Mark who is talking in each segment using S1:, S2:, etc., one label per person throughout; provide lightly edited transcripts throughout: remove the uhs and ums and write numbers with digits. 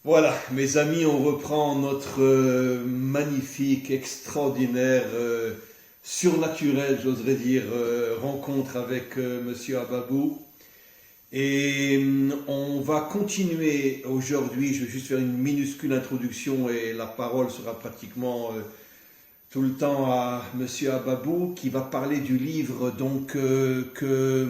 S1: Voilà, mes amis, on reprend notre magnifique, extraordinaire, surnaturel, j'oserais dire, rencontre avec Monsieur Ababou. Et on va continuer aujourd'hui, je vais juste faire une minuscule introduction et la parole sera pratiquement tout le temps à Monsieur Ababou qui va parler du livre donc que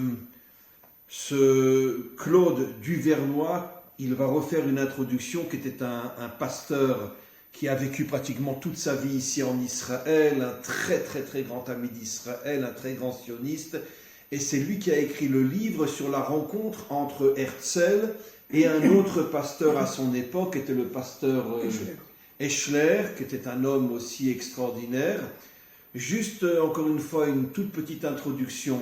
S1: ce Claude Duvernois, il va refaire une introduction qui était un pasteur qui a vécu pratiquement toute sa vie ici en Israël, un très très très grand ami d'Israël, un très grand sioniste, et c'est lui qui a écrit le livre sur la rencontre entre Herzl et un autre pasteur à son époque, qui était le pasteur Eschler, qui était un homme aussi extraordinaire. Juste, encore une fois, une toute petite introduction.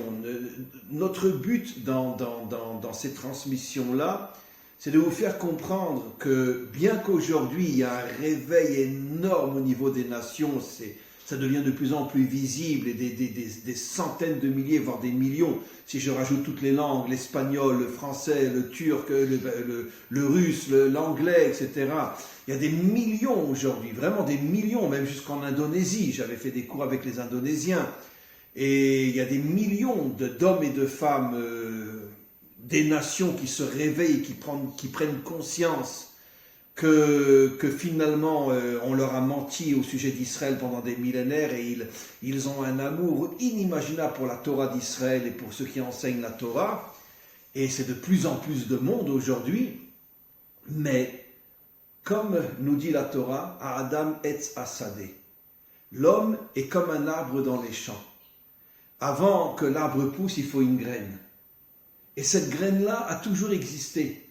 S1: Notre but dans ces transmissions-là, c'est de vous faire comprendre que bien qu'aujourd'hui, il y a un réveil énorme au niveau des nations, ça devient de plus en plus visible, et des centaines de milliers, voire des millions, si je rajoute toutes les langues, l'espagnol, le français, le turc, le russe, l'anglais, etc. Il y a des millions aujourd'hui, vraiment des millions, même jusqu'en Indonésie. J'avais fait des cours avec les Indonésiens. Et il y a des millions d'hommes et de femmes, des nations qui se réveillent, qui prennent conscience que finalement on leur a menti au sujet d'Israël pendant des millénaires, et ils ont un amour inimaginable pour la Torah d'Israël et pour ceux qui enseignent la Torah. Et c'est de plus en plus de monde aujourd'hui. Mais comme nous dit la Torah, Adam etz hasadeh, l'homme est comme un arbre dans les champs. Avant que l'arbre pousse, il faut une graine. Et cette graine-là a toujours existé,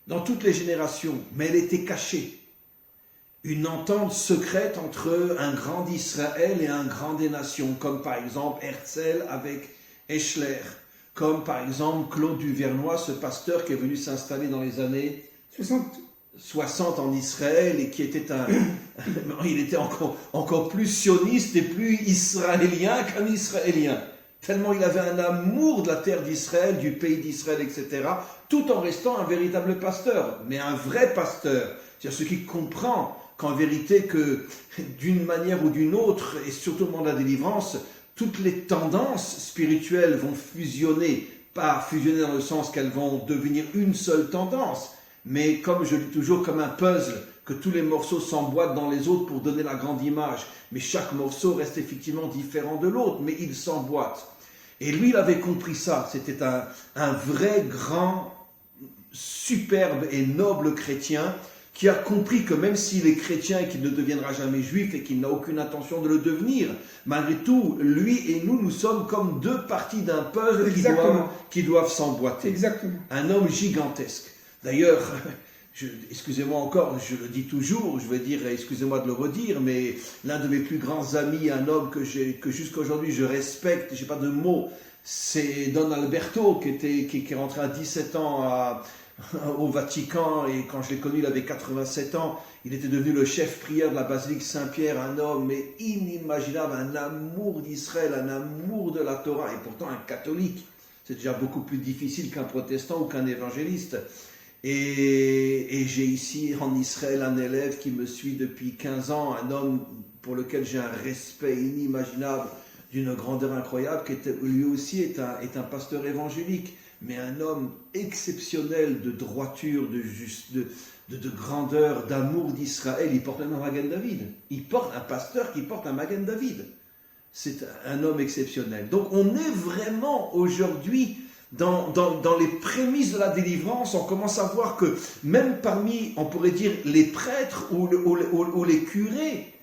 S1: dans toutes les générations, mais elle était cachée. Une entente secrète entre un grand d'Israël et un grand des nations, comme par exemple Herzl avec Eschler, comme par exemple Claude Duvernois, ce pasteur qui est venu s'installer dans les années 60 en Israël et qui était il était encore plus sioniste et plus israélien qu'un Israélien. Tellement il avait un amour de la terre d'Israël, du pays d'Israël, etc., tout en restant un véritable pasteur, mais un vrai pasteur. C'est-à-dire celui qui comprend qu'en vérité, que d'une manière ou d'une autre, et surtout au moment de la délivrance, toutes les tendances spirituelles vont fusionner, pas fusionner dans le sens qu'elles vont devenir une seule tendance, mais comme je dis toujours, comme un puzzle, que tous les morceaux s'emboîtent dans les autres pour donner la grande image, mais chaque morceau reste effectivement différent de l'autre, mais il s'emboîte. Et lui, il avait compris ça. C'était un vrai, grand, superbe et noble chrétien qui a compris que même s'il est chrétien et qu'il ne deviendra jamais juif et qu'il n'a aucune intention de le devenir, malgré tout, lui et nous sommes comme deux parties d'un puzzle qui doivent s'emboîter.
S2: Exactement.
S1: Un homme gigantesque. D'ailleurs, excusez-moi encore, je le dis toujours, je vais dire, excusez-moi de le redire, mais l'un de mes plus grands amis, un homme que jusqu'à aujourd'hui je respecte, j'ai pas de mots, c'est Don Alberto, qui est rentré à 17 ans au Vatican, et quand je l'ai connu, il avait 87 ans, il était devenu le chef prière de la basilique Saint-Pierre, un homme mais inimaginable, un amour d'Israël, un amour de la Torah, et pourtant un catholique. C'est déjà beaucoup plus difficile qu'un protestant ou qu'un évangéliste. Et j'ai ici en Israël un élève qui me suit depuis 15 ans, un homme pour lequel j'ai un respect inimaginable, d'une grandeur incroyable, qui lui aussi est un pasteur évangélique, mais un homme exceptionnel de droiture, de grandeur, d'amour d'Israël. Il porte même un Magen David. Il porte un pasteur qui porte un Magen David. C'est un homme exceptionnel. Donc on est vraiment aujourd'hui dans les prémices de la délivrance. On commence à voir que même parmi, on pourrait dire, les prêtres ou les curés,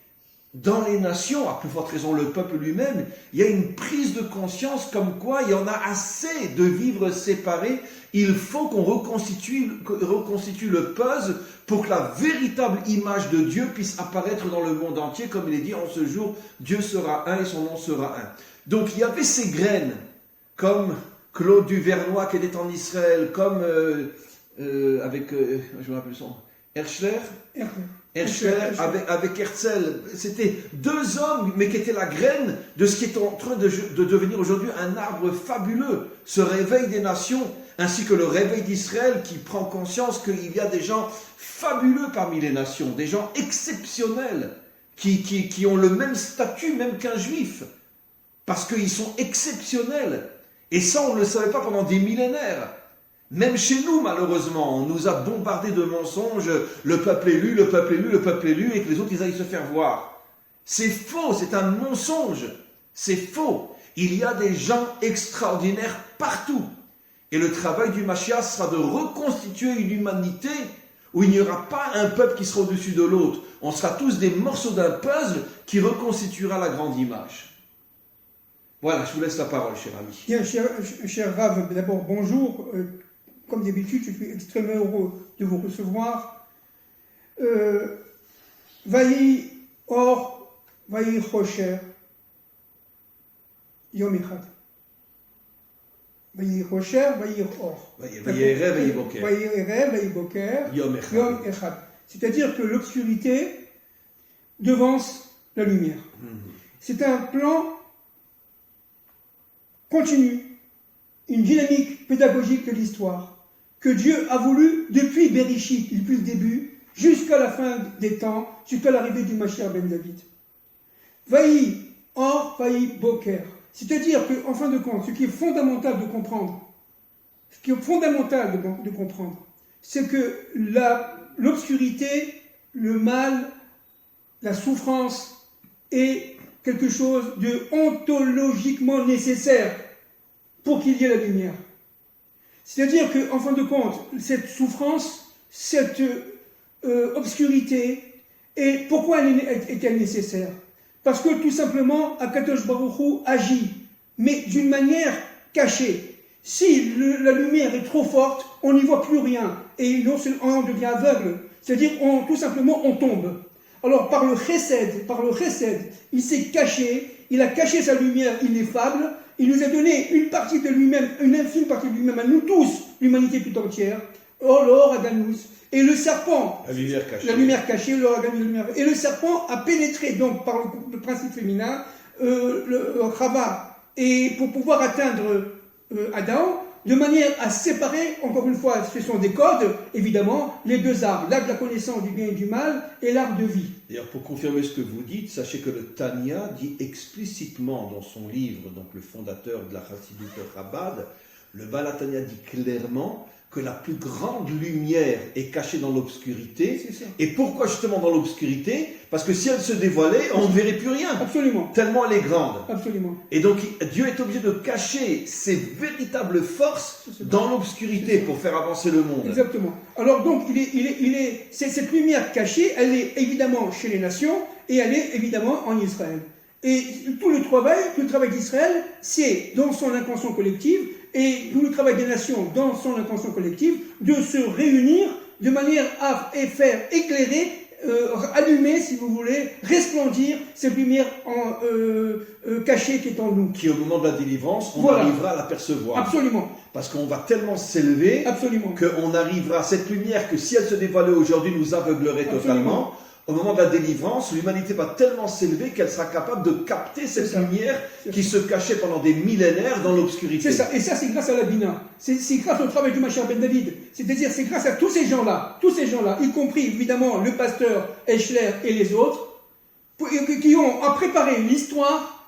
S1: dans les nations, à plus forte raison le peuple lui-même, il y a une prise de conscience comme quoi il y en a assez de vivre séparés. Il faut qu'on reconstitue le puzzle pour que la véritable image de Dieu puisse apparaître dans le monde entier. Comme il est dit, en ce jour, Dieu sera un et son nom sera un. Donc il y avait ces graines, comme Claude Duvernois qui était en Israël, comme je me rappelle son, Herschler avec Herzl. C'était deux hommes, mais qui étaient la graine de ce qui est en train de devenir aujourd'hui un arbre fabuleux. Ce réveil des nations, ainsi que le réveil d'Israël qui prend conscience qu'il y a des gens fabuleux parmi les nations, des gens exceptionnels, qui ont le même statut même qu'un juif, parce qu'ils sont exceptionnels. Et ça, on ne le savait pas pendant des millénaires. Même chez nous, malheureusement, on nous a bombardé de mensonges, le peuple élu, le peuple élu, le peuple élu, et que les autres, ils aillent se faire voir. C'est faux, c'est un mensonge. C'est faux. Il y a des gens extraordinaires partout. Et le travail du Mashiach sera de reconstituer une humanité où il n'y aura pas un peuple qui sera au-dessus de l'autre. On sera tous des morceaux d'un puzzle qui reconstituera la grande image. Voilà, je vous laisse la parole, cher ami.
S2: Bien, cher Rav, d'abord bonjour. Comme d'habitude, je suis extrêmement heureux de vous recevoir. Vayi or, vayi chosher, yom echad. Vayi chosher, vayi or.
S1: Vayi erev, vayi boker.
S2: Vayi erev, vayi boker,
S1: yom
S2: echad. C'est-à-dire que l'obscurité devance la lumière. C'est un plan continu, une dynamique pédagogique de l'histoire que Dieu a voulu depuis Bereshit, depuis le début, jusqu'à la fin des temps, jusqu'à l'arrivée du Mashiach ben David. Vayi or, vayi boker. C'est-à-dire qu'en fin de compte, ce qui est fondamental de comprendre, c'est que l'obscurité, le mal, la souffrance est quelque chose de ontologiquement nécessaire pour qu'il y ait la lumière. C'est-à-dire qu'en fin de compte, cette souffrance, cette obscurité, et pourquoi est-elle nécessaire? Parce que tout simplement, Akadosh Baruch Hu agit, mais d'une manière cachée. Si la lumière est trop forte, on n'y voit plus rien, et on devient aveugle. C'est-à-dire, tout simplement, on tombe. Alors, par le chesed, il s'est caché, il a caché sa lumière ineffable, il nous a donné une partie de lui-même, une infime partie de lui-même, à nous tous, l'humanité tout entière, l'or Aganus, et le serpent, la lumière cachée, l'or Aganus, et le serpent a pénétré, donc, par le principe féminin, le Chava, et pour pouvoir atteindre Adam, de manière à séparer, encore une fois, ce sont des codes, évidemment, les deux arbres, l'arbre de la connaissance du bien et du mal, et l'arbre de vie.
S1: D'ailleurs, pour confirmer ce que vous dites, sachez que le Tanya dit explicitement dans son livre, donc le fondateur de la Chassidut Chabad, le Baal HaTanya dit clairement que la plus grande lumière est cachée dans l'obscurité. Et pourquoi justement dans l'obscurité? Parce que si elle se dévoilait, on ne verrait plus rien.
S2: Absolument.
S1: Tellement elle est grande.
S2: Absolument.
S1: Et donc Dieu est obligé de cacher ses véritables forces dans l'obscurité pour faire avancer le monde.
S2: Exactement. Alors donc, cette lumière cachée, elle est évidemment chez les nations et elle est évidemment en Israël. Et tout le travail d'Israël, c'est dans son inconscient collectif, et tout le travail des nations dans son inconscient collectif, de se réunir de manière à faire éclairer, allumer, si vous voulez, resplendir cette lumière cachée qui est en nous.
S1: Qui au moment de la délivrance, on arrivera à l'apercevoir.
S2: Absolument.
S1: Parce qu'on va tellement s'élever qu'on arrivera à cette lumière que si elle se dévoilait aujourd'hui, nous aveuglerait totalement. Au moment de la délivrance, l'humanité va tellement s'élever qu'elle sera capable de capter cette lumière qui se cachait pendant des millénaires dans l'obscurité.
S2: C'est ça, et ça c'est grâce à la Bina. C'est grâce au travail du Mashiach ben David. C'est-à-dire c'est grâce à tous ces gens-là, y compris évidemment le pasteur Herschler et les autres, qui ont préparé l'histoire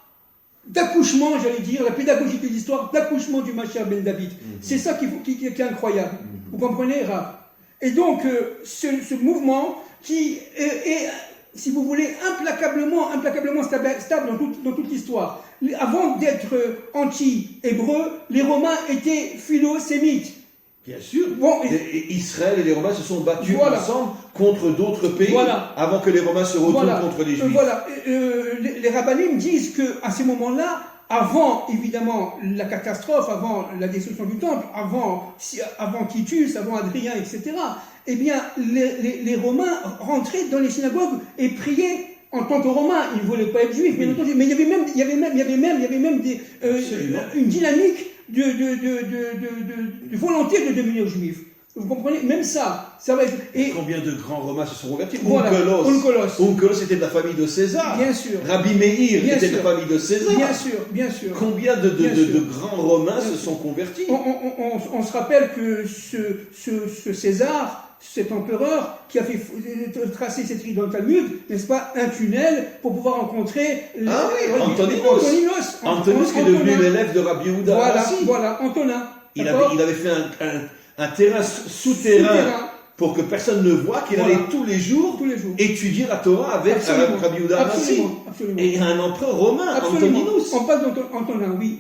S2: d'accouchement, j'allais dire, la pédagogie de l'histoire d'accouchement du Mashiach ben David. C'est ça qui est incroyable. Vous comprenez, Rav? Et donc, ce mouvement qui est, si vous voulez, implacablement stable dans toute l'histoire. Avant d'être anti-hébreux, les Romains étaient philo-sémites.
S1: Bien sûr. Israël et les Romains se sont battus ensemble contre d'autres pays avant que les Romains se retournent contre les Juifs.
S2: Les rabbinim disent qu'à ces moments-là, avant évidemment la catastrophe, avant la destruction du temple, avant Titus, avant Adrien, etc., eh bien les Romains rentraient dans les synagogues et priaient en tant que Romains. Ils ne voulaient pas être juifs, bien entendu, mais il y avait même une dynamique de volonté de devenir juif. Vous comprenez? Même ça va être...
S1: Et combien de grands Romains se sont convertis?
S2: Voilà,
S1: Onkelos était de la famille de César.
S2: Bien sûr.
S1: Rabbi Meir était de la famille de César.
S2: Bien sûr.
S1: Combien de grands Romains se sont convertis?
S2: On se rappelle que ce César, cet empereur qui a fait tracer cette rue dans le Talmud, n'est-ce pas, un tunnel pour pouvoir rencontrer
S1: Antoninos qui est devenu l'élève de Rabbi Yehuda.
S2: Voilà, Antonin.
S1: Il avait fait un terrain souterrain pour que personne ne voie, qu'il allait tous les jours étudier la Torah avec Rabbi Yehuda.
S2: Absolument.
S1: Et un empereur romain, Antoninus.
S2: On parle d'Antonin, oui.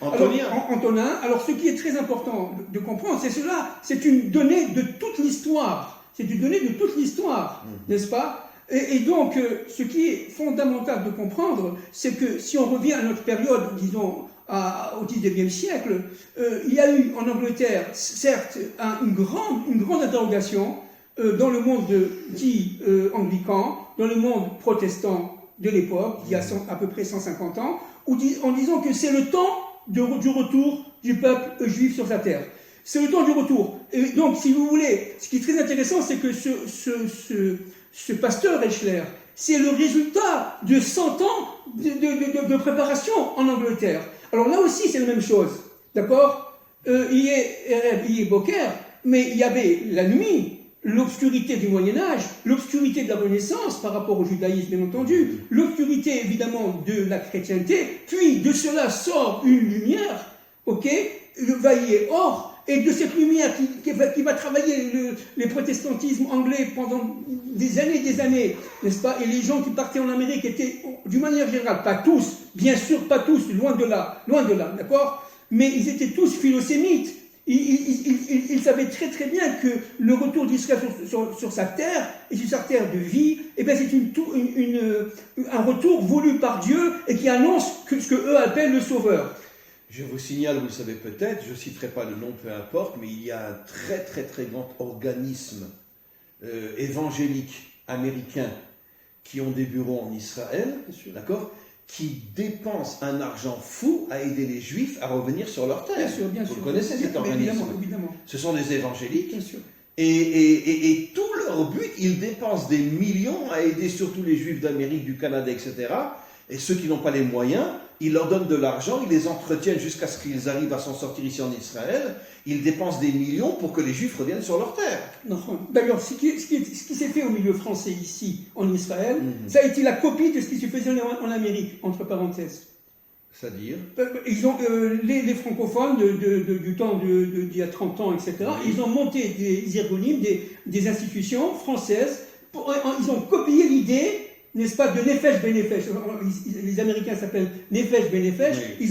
S1: Antonin.
S2: Alors, ce qui est très important de comprendre, c'est une donnée de toute l'histoire. C'est une donnée de toute l'histoire, n'est-ce pas? Et donc, ce qui est fondamental de comprendre, c'est que si on revient à notre période, disons, au XIXe siècle, il y a eu en Angleterre, certes, une grande interrogation dans le monde dit anglican, dans le monde protestant de l'époque, il y a à peu près 150 ans, en disant que c'est le temps du retour du peuple juif sur sa terre. C'est le temps du retour. Et donc, si vous voulez, ce qui est très intéressant, c'est que ce pasteur Eichler, c'est le résultat de 100 ans de préparation en Angleterre. Alors là aussi, c'est la même chose, d'accord? Il y a Boker, mais il y avait la nuit, l'obscurité du Moyen-Âge, l'obscurité de la Renaissance par rapport au judaïsme, bien entendu, l'obscurité évidemment de la chrétienté, puis de cela sort une lumière, ok, le Vaillé Or, et de cette lumière qui va travailler les protestantismes anglais pendant des années, n'est-ce pas? Et les gens qui partaient en Amérique étaient, d'une manière générale, pas tous, bien sûr pas tous, loin de là, d'accord? Mais ils étaient tous philosémites. Ils savaient très très bien que le retour d'Israël sur sa terre, et sur sa terre de vie, eh bien c'est un retour voulu par Dieu, et qui annonce ce que eux appellent le Sauveur.
S1: Je vous signale, vous le savez peut-être, je ne citerai pas le nom, peu importe, mais il y a un très très très grand organisme évangélique américain qui ont des bureaux en Israël, d'accord, qui dépensent un argent fou à aider les Juifs à revenir sur leur terre.
S2: Bien sûr.
S1: Vous connaissez cet organisme?
S2: Évidemment.
S1: Ce sont des évangéliques.
S2: Bien sûr.
S1: Et tout leur but, ils dépensent des millions à aider surtout les Juifs d'Amérique, du Canada, etc. Et ceux qui n'ont pas les moyens, ils leur donnent de l'argent, ils les entretiennent jusqu'à ce qu'ils arrivent à s'en sortir ici en Israël. Ils dépensent des millions pour que les Juifs reviennent sur leur terre.
S2: Non. D'ailleurs, ce qui s'est fait au milieu français ici, en Israël, ça a été la copie de ce qui se faisait en Amérique, entre parenthèses.
S1: C'est-à-dire
S2: ils ont, les francophones du temps d'il y a 30 ans, etc., ils ont monté des ergonymes, des institutions françaises, ils ont copié l'idée, n'est-ce pas, de Nefesh Benefesh. Les Américains s'appellent Nefesh Benefesh.
S1: Oui.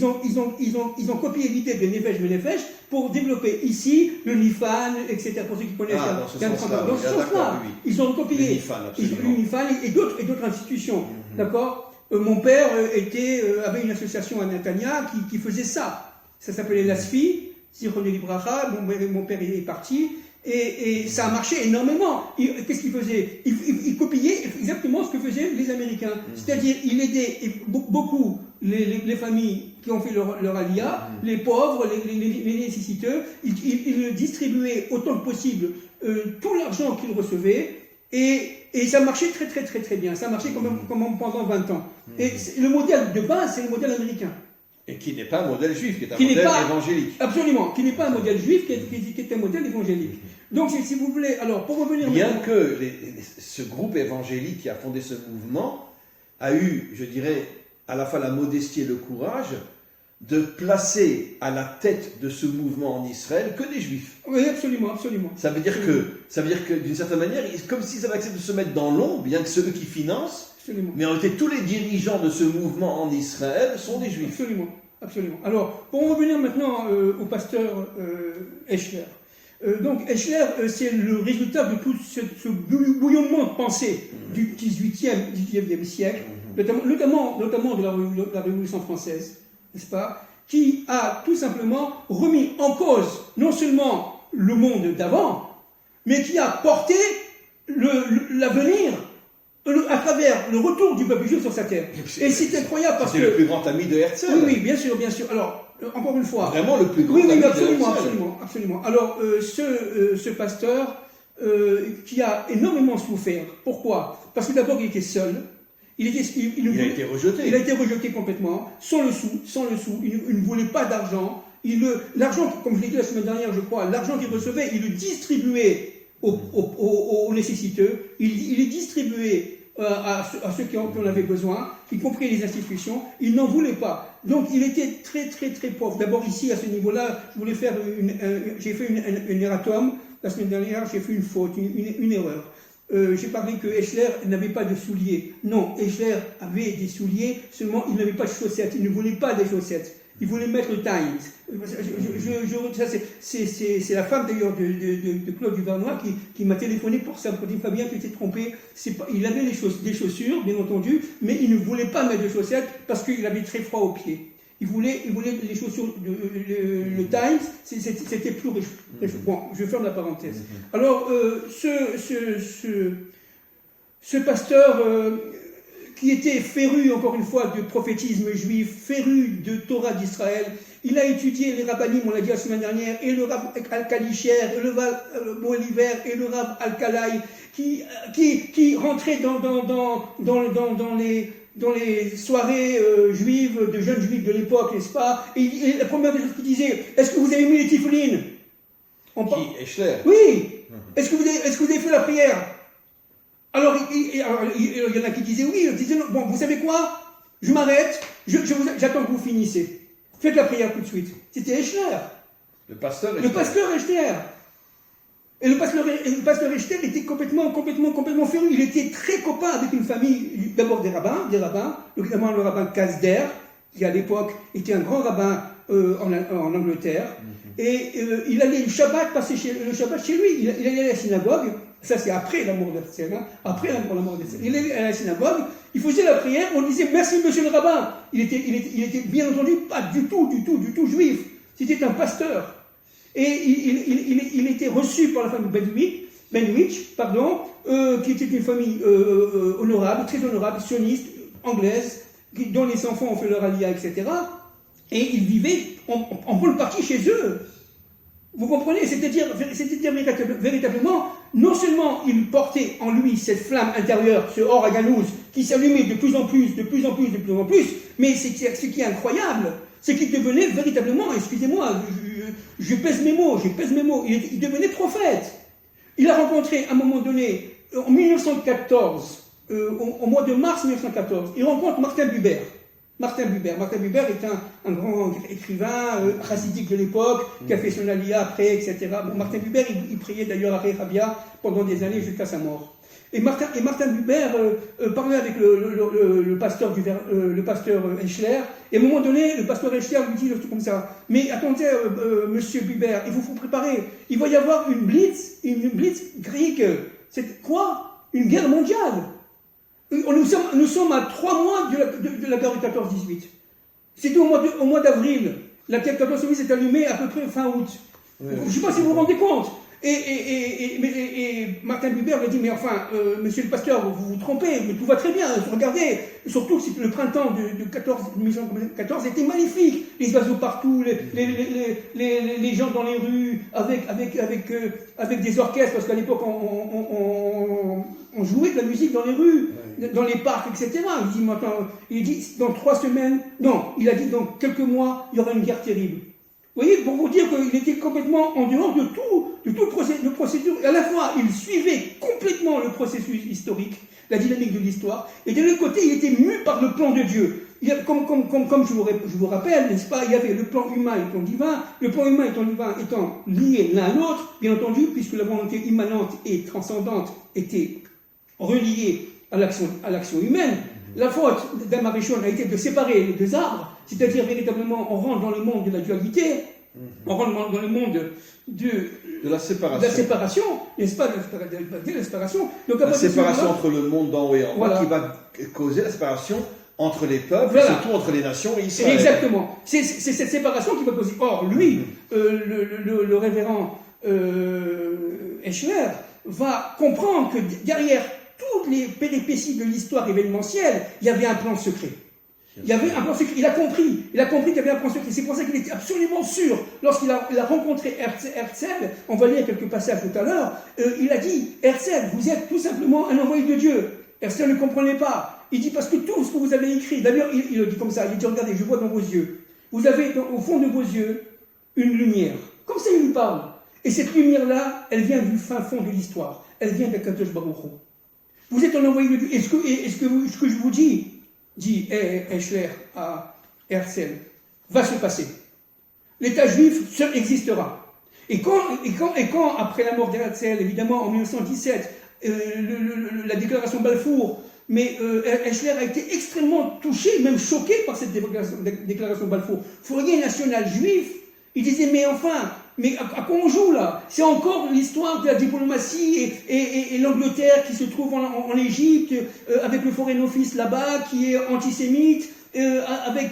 S2: Ils ont copié l'idée de Nefesh Benefesh pour développer ici le Nifan, etc. Pour ceux qui connaissent
S1: dans ce sens-là.
S2: Oui. Ils ont copié
S1: l'Unifan
S2: et d'autres institutions. D'accord. Mon père avait une association à Netanya qui faisait ça. Ça s'appelait l'ASFI, Zichroné Libracha. Mon père est parti. Et ça a marché énormément. Qu'est-ce qu'il faisait? Il copiait exactement ce que faisaient les Américains. C'est-à-dire, il aidait beaucoup les familles qui ont fait leur alia, les pauvres, les nécessiteux. Il distribuait autant que possible tout l'argent qu'il recevait. Et ça marchait très très très très bien. Ça marchait comme pendant 20 ans. Et le modèle de base, c'est le modèle américain.
S1: Et qui n'est pas un modèle juif, qui est un modèle évangélique.
S2: Absolument, qui n'est pas un modèle juif, qui est un modèle évangélique. Donc, si vous voulez, alors, pour revenir...
S1: Bien que ce groupe évangélique qui a fondé ce mouvement a eu, je dirais, à la fois la modestie et le courage de placer à la tête de ce mouvement en Israël que des juifs.
S2: Oui, absolument.
S1: Ça veut dire que d'une certaine manière, comme s'ils avaient accepté de se mettre dans l'ombre, bien que ceux qui financent,
S2: absolument.
S1: Mais en réalité, tous les dirigeants de ce mouvement en Israël sont des juifs.
S2: Absolument. Alors, pour revenir maintenant au pasteur Eichler. Donc, Eichler, c'est le résultat de tout ce bouillonnement de pensée du 19e siècle, notamment de la Révolution française, n'est-ce pas, qui a tout simplement remis en cause non seulement le monde d'avant, mais qui a porté l'avenir à travers le retour du peuple juif sur sa terre. Et c'est incroyable parce que...
S1: C'est le plus grand ami de Herzl.
S2: Oui, bien sûr. Alors, encore une fois.
S1: Vraiment le plus grand.
S2: Oui,
S1: ami de
S2: absolument. Alors, ce pasteur qui a énormément souffert. Pourquoi? Parce que d'abord, il était seul. Il a été rejeté. Il a été rejeté complètement, sans le sou. Il ne voulait pas d'argent. L'argent, comme je l'ai dit la semaine dernière, je crois, l'argent qu'il recevait, il le distribuait aux nécessiteux. Il est distribué à ceux qui en avaient besoin, y compris les institutions. Il n'en voulait pas. Donc, il était très, très, très pauvre. D'abord, ici, à ce niveau-là, j'ai fait une erratum. La semaine dernière, j'ai fait une faute, une erreur. J'ai parlé que Eichler n'avait pas de souliers. Non, Eichler avait des souliers, seulement il n'avait pas de chaussettes. Il ne voulait pas des chaussettes. Il voulait mettre le Times. C'est la femme d'ailleurs de Claude Duvernois qui m'a téléphoné pour ça. Il dit Fabien, tu t'es trompé. Il avait des chaussures, bien entendu, mais il ne voulait pas mettre de chaussettes parce qu'il avait très froid aux pieds. Il voulait les chaussures, le Times, c'était plus riche. Bon, je ferme la parenthèse. Alors, ce pasteur qui était féru, encore une fois, de prophétisme juif, féru de Torah d'Israël, il a étudié les rabbinim, on l'a dit la semaine dernière, et le Rav Al-Kalisher, et le Rav Moeliver, et le Rav Al-Kalai, qui rentraient dans les soirées juives, de jeunes juifs de l'époque, n'est-ce pas? Et la première des choses qu'il disait, est-ce que vous avez mis les tiflines?
S1: Eichler.
S2: Oui. Est-ce que vous avez fait la prière? Alors, il y en a qui disaient oui, ils disaient non. Bon, vous savez quoi? Je m'arrête, j'attends que vous finissiez. Faites la prière tout de suite. C'était Eichler.
S1: Le pasteur
S2: Eichler. Et le pasteur Eichler était complètement féru. Il était très copain avec une famille, d'abord des rabbins, notamment le rabbin Kasder, qui à l'époque était un grand rabbin en Angleterre. Et il allait le Shabbat passer le Shabbat chez lui. Il allait à la synagogue. Ça, c'est après la mort d'Herzl. Après la mort d'Herzl. Il allait à la synagogue. Il faisait la prière. On disait merci, monsieur le rabbin. Il était bien entendu pas du tout juif. C'était un pasteur. Et il était reçu par la famille Benwich, qui était une famille honorable, très honorable, sioniste, anglaise, dont les enfants ont fait leur alia, etc. Et ils vivaient en bonne partie chez eux. Vous comprenez? C'est-à-dire véritablement, non seulement il portait en lui cette flamme intérieure, ce or à ganouz, qui s'allumait de plus en plus, mais ce qui est incroyable, c'est qu'il devenait véritablement, excusez-moi, je pèse mes mots, il devenait prophète. Il a rencontré à un moment donné, en 1914, au mois de mars 1914, il rencontre Martin Buber. Martin Buber est un grand écrivain chassidique de l'époque, qui a fait son alia après, etc. Bon, Martin Buber, il priait d'ailleurs à Rehavia pendant des années jusqu'à sa mort. Et Martin Buber parlait avec le pasteur Eichler, et à un moment donné, le pasteur Eichler lui dit comme ça, mais attendez, monsieur Buber, il faut préparer, il va y avoir une blitz grecque. C'est quoi? Une guerre mondiale. Nous sommes à 3 mois de la guerre de 14-18. C'était au mois d'avril. La guerre de 14-18 s'est allumée à peu près fin août. Ouais. Je ne sais pas si vous vous rendez compte. Et Martin Buber lui a dit, mais enfin, monsieur le pasteur, vous vous trompez, mais tout va très bien, regardez. Surtout que le printemps de 1914 était magnifique. Les oiseaux partout, les gens dans les rues, avec des orchestres, parce qu'à l'époque, on jouait de la musique dans les rues, dans les parcs, etc. Il dit, dans 3 semaines, non, il a dit, dans quelques mois, il y aura une guerre terrible. Vous voyez, pour vous dire qu'il était complètement en dehors de toute procédure. Et à la fois, il suivait complètement le processus historique, la dynamique de l'histoire, et de l'autre côté, il était mu par le plan de Dieu. Comme je vous rappelle, n'est-ce pas, il y avait le plan humain et le plan divin, le plan humain et le plan divin étant liés l'un à l'autre, bien entendu, puisque la volonté immanente et transcendante était reliée à l'action humaine. La faute d'Adam Arishon a été de séparer les 2 arbres, c'est-à-dire véritablement on rentre dans le monde de la dualité, on rentre dans le monde de la séparation, n'est-ce pas, de la séparation. Donc,
S1: la séparation entre le monde d'en haut et en bas qui va causer la séparation entre les peuples, et surtout entre les nations et Israël.
S2: Exactement. C'est cette séparation qui va causer. Or, lui, le révérend Eichler, va comprendre que derrière toutes les péripéties de l'histoire événementielle, il y avait un plan secret. Il y avait un plan secret. Il a compris qu'il y avait un plan secret. C'est pour ça qu'il était absolument sûr. Lorsqu'il a rencontré Herzl, on va lire quelques passages tout à l'heure, il a dit, Herzl, vous êtes tout simplement un envoyé de Dieu. Herzl ne comprenait pas. Il dit, parce que tout ce que vous avez écrit, d'ailleurs, il le dit comme ça, il dit, regardez, je vois dans vos yeux. Vous avez au fond de vos yeux une lumière. Comme ça, il lui parle. Et cette lumière-là, elle vient du fin fond de l'histoire. Elle vient d'Akadosh Baruch Hu. Vous êtes un envoyé de Dieu. Et ce que je vous dis, dit Eichler à Herzl, va se passer. L'État juif existera. Et quand après la mort d'Herzl, évidemment, en 1917, la déclaration Balfour, mais Eichler a été extrêmement touché, même choqué par cette déclaration Balfour. Fourier national juif, il disait, mais enfin, mais à quoi on joue là? C'est encore l'histoire de la diplomatie et l'Angleterre qui se trouve en Égypte, avec le Foreign Office là-bas, qui est antisémite, avec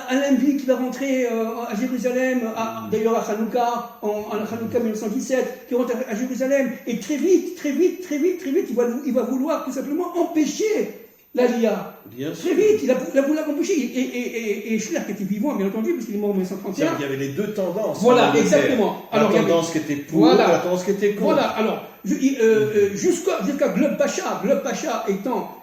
S2: Alain Buy qui va rentrer à Jérusalem, d'ailleurs à Hanouka, en Hanouka 1917, qui rentre à Jérusalem, et très vite, il va vouloir tout simplement empêcher l'Aliyah. Très vite, il a voulu empêcher. Et Schler, qui était vivant, bien entendu, parce qu'il est mort en 1931.
S1: Il y avait les deux tendances.
S2: Voilà, exactement.
S1: La tendance qui était pour,
S2: voilà,
S1: la tendance qui était contre.
S2: Voilà, alors, jusqu'à Glob Pacha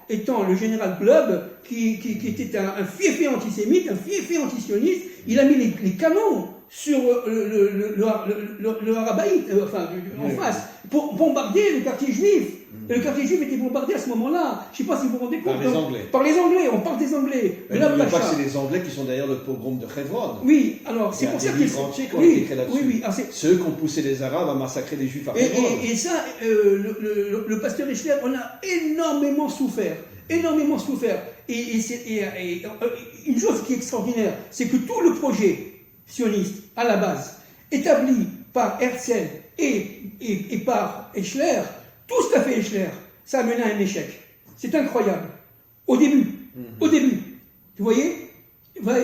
S2: étant le général Glob, qui était un fiefé antisémite, un fiefé antisioniste, il a mis les canons sur le Harabaït, en face, pour bombarder le quartier juif. Et le quartier juif était bombardé à ce moment-là. Je ne sais pas si vous vous rendez compte.
S1: Par les Anglais.
S2: Par les Anglais, on parle des Anglais.
S1: Mais n'oublions pas que c'est les Anglais qui sont derrière le pogrom de Hebron.
S2: Oui, alors c'est pour ça que...
S1: Il y a des livres entiers qui ont été écrits là-dessus.
S2: Oui. Alors,
S1: ceux qui ont poussé les Arabes à massacrer les Juifs à Hebron.
S2: Et ça, le pasteur Eichler en a énormément souffert. Énormément souffert. Et une chose qui est extraordinaire, c'est que tout le projet sioniste, à la base, établi par Herzl et par Eichler, tout ce qu'a fait Eichler, ça a mené à un échec. C'est incroyable. Au début. Vous voyez,
S1: voilà.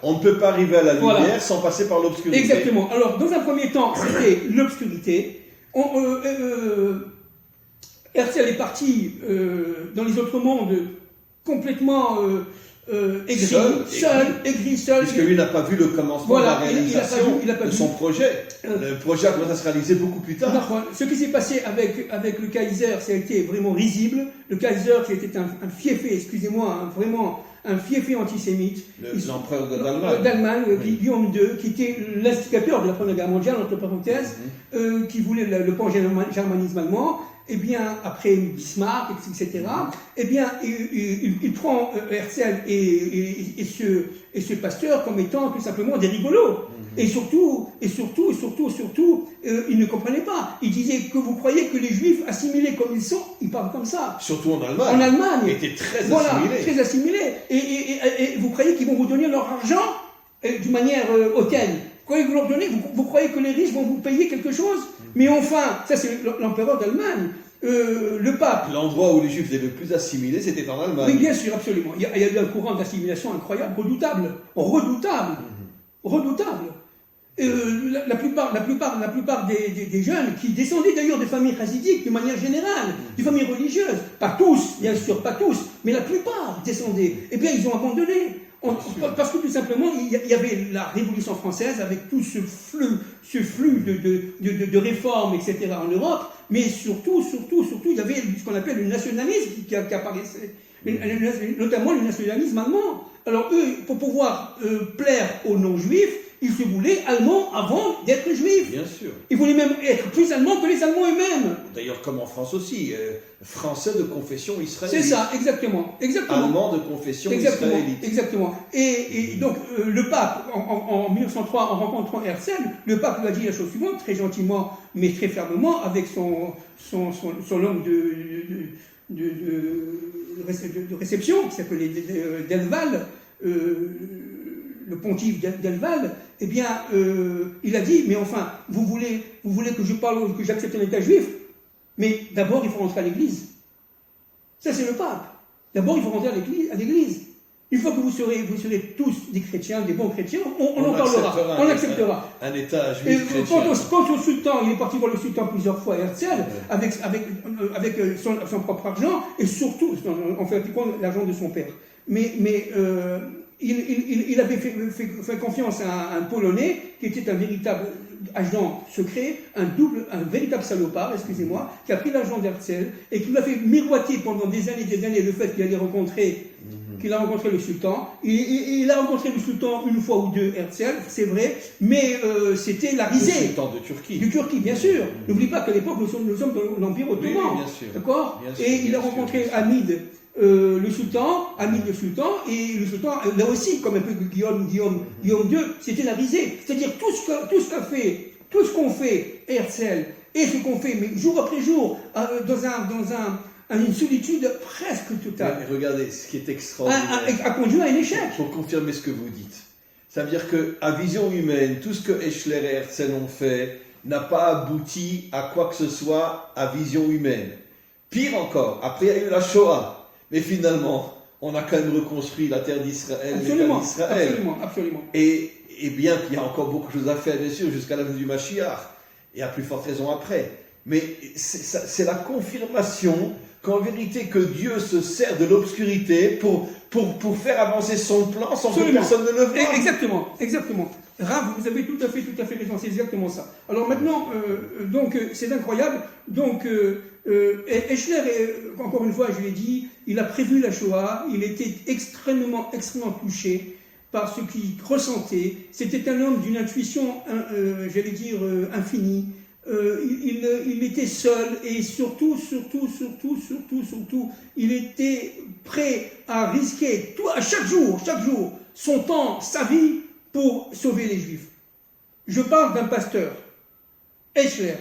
S1: On ne peut pas arriver à la lumière sans passer par l'obscurité.
S2: Exactement. Alors, dans un premier temps, c'était l'obscurité. Herzl est parti dans les autres mondes complètement aigri, seul.
S1: Puisque lui n'a pas vu le commencement de la réalisation de son projet. Le projet a commencé à se réaliser beaucoup plus tard.
S2: Ce qui s'est passé avec le Kaiser, ça a été vraiment risible. Le Kaiser, qui était un fiefé, excusez-moi, vraiment un fiefé antisémite.
S1: L'empereur
S2: d'Allemagne, Guillaume II, qui était l'instigateur de la Première Guerre mondiale, entre parenthèses, qui voulait le pan-germanisme allemand. Eh bien, après Bismarck, etc., eh bien, il prend Herzl et ce pasteur comme étant tout simplement des rigolos. Et surtout, il ne comprenait pas. Il disait que vous croyez que les Juifs assimilés comme ils sont, ils parlent comme ça.
S1: Surtout en Allemagne.
S2: En Allemagne.
S1: Ils étaient très assimilés.
S2: Voilà, très assimilés. Et vous croyez qu'ils vont vous donner leur argent d'une manière hautaine. Vous croyez que les riches vont vous payer quelque chose? Mais enfin, ça c'est l'empereur d'Allemagne. Le pape.
S1: L'endroit où les Juifs étaient le plus assimilés, c'était en Allemagne.
S2: Oui, bien sûr, absolument. Il y a eu un courant d'assimilation incroyable, redoutable. La plupart des jeunes qui descendaient d'ailleurs des familles chassidiques de manière générale, des familles religieuses, pas tous, bien sûr, pas tous, mais la plupart descendaient. Eh bien, ils ont abandonné. Parce que tout simplement, il y avait la Révolution française avec tout ce flux de réformes, etc. en Europe, mais surtout, il y avait ce qu'on appelle le nationalisme qui apparaissait, notamment le nationalisme allemand. Alors eux, pour pouvoir plaire aux non-juifs, ils se voulaient allemands avant d'être juifs.
S1: Bien sûr.
S2: Ils voulaient même être plus allemands que les Allemands eux-mêmes.
S1: D'ailleurs, comme en France aussi, français de confession israélite.
S2: C'est ça, exactement.
S1: Allemands de confession israélite.
S2: Exactement. Et donc, le pape, en 1903, en rencontrant Herzl, le pape lui a dit la chose suivante, très gentiment, mais très fermement, avec son langue de réception, qui s'appelait Delval, le pontife d'Elval, eh bien, il a dit, mais enfin, vous voulez que je parle, que j'accepte un État juif, mais d'abord, il faut rentrer à l'église. Ça, c'est le pape. D'abord, il faut rentrer à l'église. Une fois que vous serez tous des chrétiens, des bons chrétiens, on en parlera, on acceptera.
S1: Un État juif chrétien.
S2: Quant au sultan, il est parti voir le sultan plusieurs fois, Herzl, avec son propre argent, et surtout, en fait, l'argent de son père. Mais il avait fait confiance à un Polonais qui était un véritable agent secret, un véritable salopard, excusez-moi, qui a pris l'argent d'Herzl et qui lui a fait miroiter pendant des années le fait qu'il a rencontré le sultan. Il a rencontré le sultan une fois ou deux, Herzl, c'est vrai, mais c'était la risée.
S1: Le sultan de Turquie.
S2: Du Turquie, bien sûr. N'oublie pas qu'à l'époque, nous sommes de l'Empire ottoman.
S1: Oui, bien sûr.
S2: D'accord.
S1: Bien sûr,
S2: et il a rencontré Hamid. Le sultan, et le sultan, là aussi, comme un peu Guillaume II, c'était la risée. C'est-à-dire tout ce qu'on fait, Herzl, et ce qu'on fait, mais jour après jour, dans une solitude presque totale.
S1: Mais regardez, ce qui est extraordinaire,
S2: a conduit à un échec.
S1: pour confirmer ce que vous dites. Ça veut dire qu'à vision humaine, tout ce que Eschler et Herzl ont fait n'a pas abouti à quoi que ce soit à vision humaine. Pire encore, après il y a eu la Shoah. Mais finalement, on a quand même reconstruit la terre d'Israël,
S2: Absolument,
S1: l'État d'Israël.
S2: absolument.
S1: Et bien qu'il y a encore beaucoup de choses à faire, bien sûr, jusqu'à la venue du Mashiach, et à plus forte raison après. Mais c'est la confirmation qu'en vérité, que Dieu se sert de l'obscurité pour faire avancer son plan sans que personne ne le voie.
S2: Exactement. Rav, vous avez tout à fait raison, c'est exactement ça. Alors maintenant, donc c'est incroyable. Donc Eschler, encore une fois, je l'ai dit, il a prévu la Shoah, il était extrêmement touché par ce qu'il ressentait. C'était un homme d'une intuition, infinie. Il était seul et surtout, il était prêt à risquer à chaque jour, son temps, sa vie, pour sauver les Juifs. Je parle d'un pasteur, Eschler.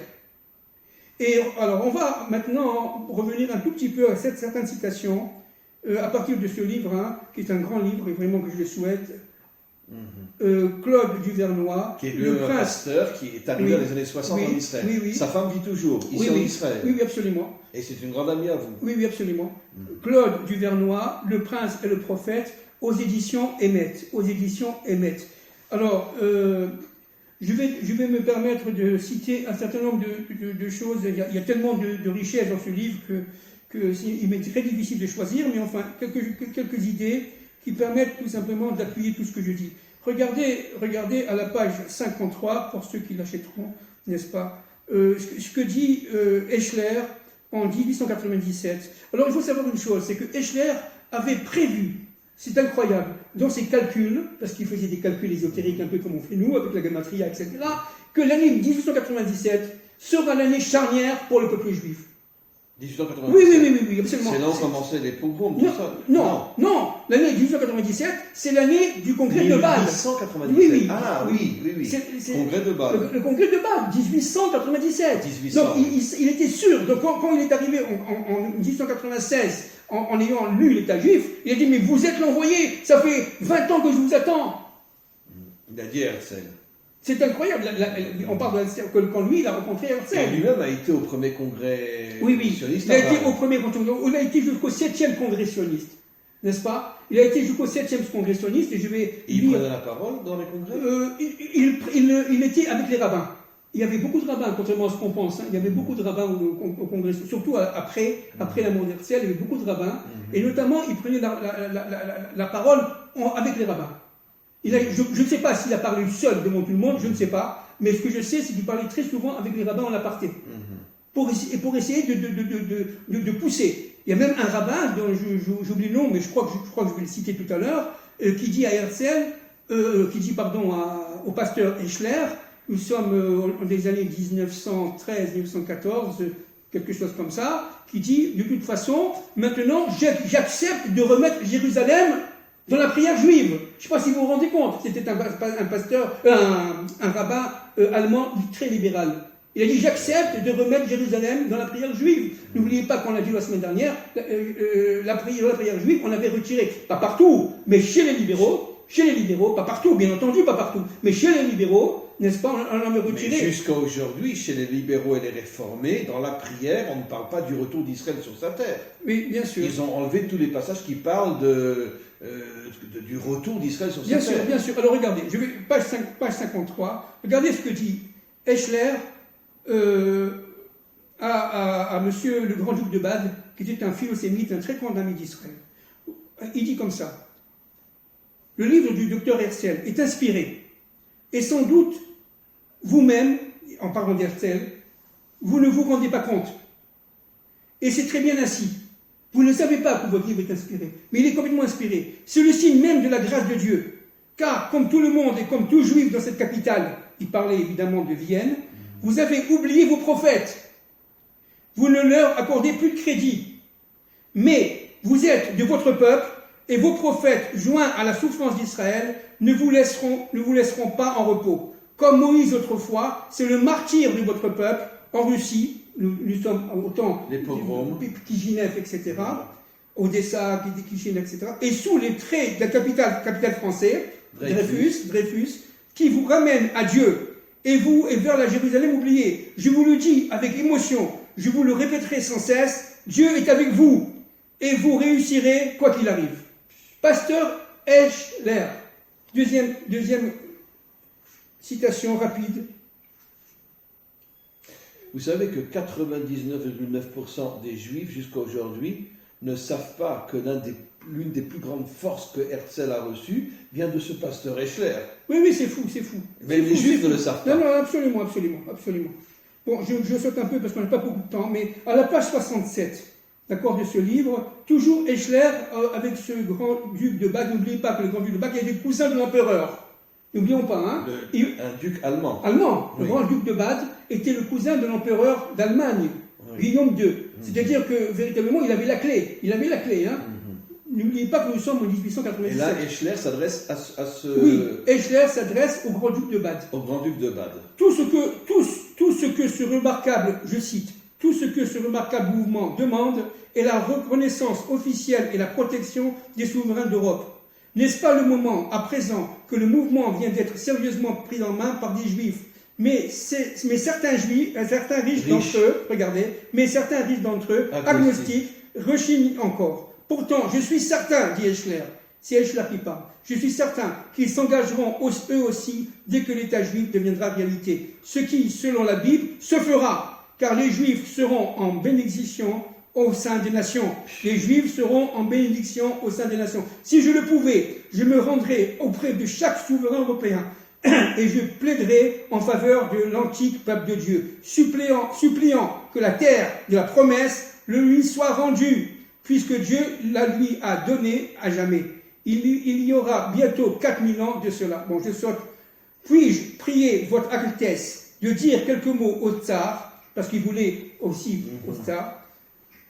S2: Et alors, on va maintenant revenir un tout petit peu à certaines citations, à partir de ce livre, qui est un grand livre, et vraiment que je le souhaite. Claude Duvernois,
S1: qui est le pasteur qui est arrivé dans les années 60 en Israël.
S2: Oui.
S1: Sa femme vit toujours, ici en Israël.
S2: Oui, absolument.
S1: Et c'est une grande amie à vous.
S2: Oui, absolument. Claude Duvernois, Le Prince et le Prophète, aux éditions Emet. Alors, je vais me permettre de citer un certain nombre de choses. Il y a tellement de richesses dans ce livre qu'il m'est très difficile de choisir, mais enfin, quelques idées qui permettent tout simplement d'appuyer tout ce que je dis. Regardez à la page 53, pour ceux qui l'achèteront, n'est-ce pas, ce que dit Eschler en 1897. Alors, il faut savoir une chose, c'est que Eschler avait prévu, c'est incroyable, dans ses calculs, parce qu'il faisait des calculs ésotériques un peu comme on fait nous, avec la gematria, etc., que l'année 1897 sera l'année charnière pour le peuple juif.
S1: 1897.
S2: Oui, absolument.
S1: C'est là où commençaient les pogroms, tout ça.
S2: Non. L'année 1897, c'est l'année du congrès de Bâle.
S1: 1897.
S2: Oui.
S1: Ah oui. Congrès de Bâle.
S2: Le congrès de Bâle, 1897.
S1: 1800.
S2: Donc il était sûr. Donc quand il est arrivé en 1896, en ayant lu l'État juif, il a dit, mais vous êtes l'envoyé, ça fait 20 ans que je vous attends.
S1: Il a dit Herzl.
S2: C'est incroyable. On parle de Herzl, quand lui, il a rencontré Herzl.
S1: Et lui-même a été au premier congrès sioniste.
S2: Il a été au premier congrès. Il a été jusqu'au 7e congrès sioniste. N'est-ce pas? Il a été jusqu'au 7e congrès sioniste. Et je vais
S1: il prenait la parole dans les congrès
S2: il était avec les rabbins. Il y avait beaucoup de rabbins, contrairement à ce qu'on pense. Il y avait beaucoup de rabbins au congrès, surtout après la mort d'Herzl, il y avait beaucoup de rabbins. Et notamment, il prenait la parole avec les rabbins. Je ne sais pas s'il a parlé seul devant tout le monde, je ne sais pas, mais ce que je sais, c'est qu'il parlait très souvent avec les rabbins en aparté, pour essayer de pousser. Il y a même un rabbin, dont j'oublie le nom, mais je crois que je vais le citer tout à l'heure, qui dit à Herzl, au pasteur Eschler, nous sommes dans les années 1913-1914, quelque chose comme ça, qui dit, de toute façon, maintenant, j'accepte de remettre Jérusalem dans la prière juive. Je ne sais pas si vous vous rendez compte, c'était un pasteur, un rabbin allemand très libéral. Il a dit, j'accepte de remettre Jérusalem dans la prière juive. N'oubliez pas qu'on a dit la semaine dernière, la prière juive, on avait retiré, pas partout, mais chez les libéraux, pas partout, bien entendu, pas partout, mais chez les libéraux, n'est-ce pas? On en a
S1: Mais
S2: retiré.
S1: jusqu'à aujourd'hui, chez les libéraux et les réformés, dans la prière, on ne parle pas du retour d'Israël sur sa terre.
S2: Oui, bien sûr.
S1: Ils ont enlevé tous les passages qui parlent du retour d'Israël sur
S2: Bien
S1: sa
S2: sûr,
S1: terre.
S2: bien sûr. Alors regardez, je vais, page 53, regardez ce que dit Eschler à monsieur le grand-duc de Bade, qui était un philosémite, un très grand ami d'Israël. Il dit comme ça: le livre du docteur Herzl est inspiré, et sans doute, vous-même, en parlant d'Herzl, vous ne vous rendez pas compte. Et c'est très bien ainsi. Vous ne savez pas que votre livre est inspiré, mais il est complètement inspiré. C'est le signe même de la grâce de Dieu. Car, comme tout le monde et comme tout juif dans cette capitale, il parlait évidemment de Vienne, vous avez oublié vos prophètes. Vous ne leur accordez plus de crédit. Mais vous êtes de votre peuple, et vos prophètes, joints à la souffrance d'Israël, ne vous laisseront pas en repos. Comme Moïse autrefois, c'est le martyr de votre peuple en Russie. Nous sommes autant
S1: Les pogroms,
S2: Kishinev, etc., Odessa, Kishinev, etc., et sous les traits de la capitale française, Dreyfus, qui vous ramène à Dieu, et vers la Jérusalem oubliée. Je vous le dis avec émotion, je vous le répéterai sans cesse, Dieu est avec vous, et vous réussirez quoi qu'il arrive. Pasteur Eschler, deuxième citation rapide.
S1: Vous savez que 99,9% des juifs jusqu'à aujourd'hui ne savent pas que l'une des plus grandes forces que Herzl a reçues vient de ce pasteur Eschler.
S2: Oui, c'est fou.
S1: Mais les juifs ne le savent pas.
S2: Non, absolument. Bon, je saute un peu parce qu'on n'a pas beaucoup de temps, mais à la page 67, d'accord, de ce livre, toujours Eschler avec ce grand-duc de Bade. N'oubliez pas que le grand-duc de Bade était cousin de l'empereur. N'oublions pas, hein.
S1: Un duc allemand.
S2: Le grand-duc de Bade était le cousin de l'empereur d'Allemagne, Guillaume II. C'est-à-dire que, véritablement, il avait la clé. Hein. N'oubliez pas que nous sommes en 1897.
S1: Et là, Eschler s'adresse à ce...
S2: Oui, Eschler s'adresse au grand-duc de Bade.
S1: Au grand-duc de Bade.
S2: Tout ce que ce remarquable, je cite, tout ce que ce remarquable mouvement demande est la reconnaissance officielle et la protection des souverains d'Europe. N'est-ce pas le moment, à présent, que le mouvement vient d'être sérieusement pris en main par des juifs, mais certains riches d'entre eux, agnostiques, rechignent encore. Pourtant, je suis certain, dit Eschler, c'est Eschler qui parle, je suis certain qu'ils s'engageront eux aussi dès que l'État juif deviendra réalité. Ce qui, selon la Bible, se fera, car les juifs seront en bénédiction au sein des nations. Les Juifs seront en bénédiction au sein des nations. Si je le pouvais, je me rendrais auprès de chaque souverain européen et je plaiderais en faveur de l'antique peuple de Dieu, suppliant que la terre de la promesse le lui soit rendue, puisque Dieu la lui a donnée à jamais. Il y aura bientôt 4000 ans de cela. Bon, je saute. Puis-je prier votre Altesse de dire quelques mots au tsar, parce qu'il voulait aussi au tsar,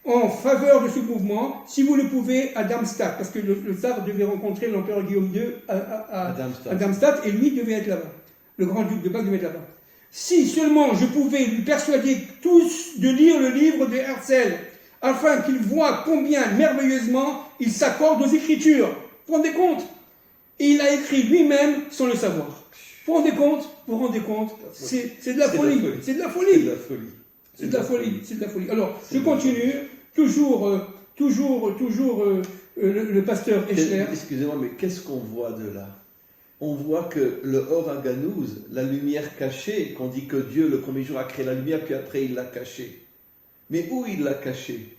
S2: en faveur de ce mouvement, si vous le pouvez, à Darmstadt, parce que le tsar devait rencontrer l'empereur Guillaume II à Darmstadt, et lui devait être là-bas. Le grand-duc de Bade devait être là-bas. Si seulement je pouvais lui persuader tous de lire le livre de Herzl, afin qu'il voie combien merveilleusement il s'accorde aux Écritures. Vous vous rendez compte? Et il a écrit lui-même sans le savoir. Vous vous rendez compte? C'est de la folie. C'est de la folie. Alors, je continue. Toujours le pasteur Eschler.
S1: Excusez-moi, mais qu'est-ce qu'on voit de là? On voit que le Or HaGanuz, la lumière cachée, qu'on dit que Dieu le premier jour a créé la lumière, puis après il l'a cachée. Mais où il l'a cachée?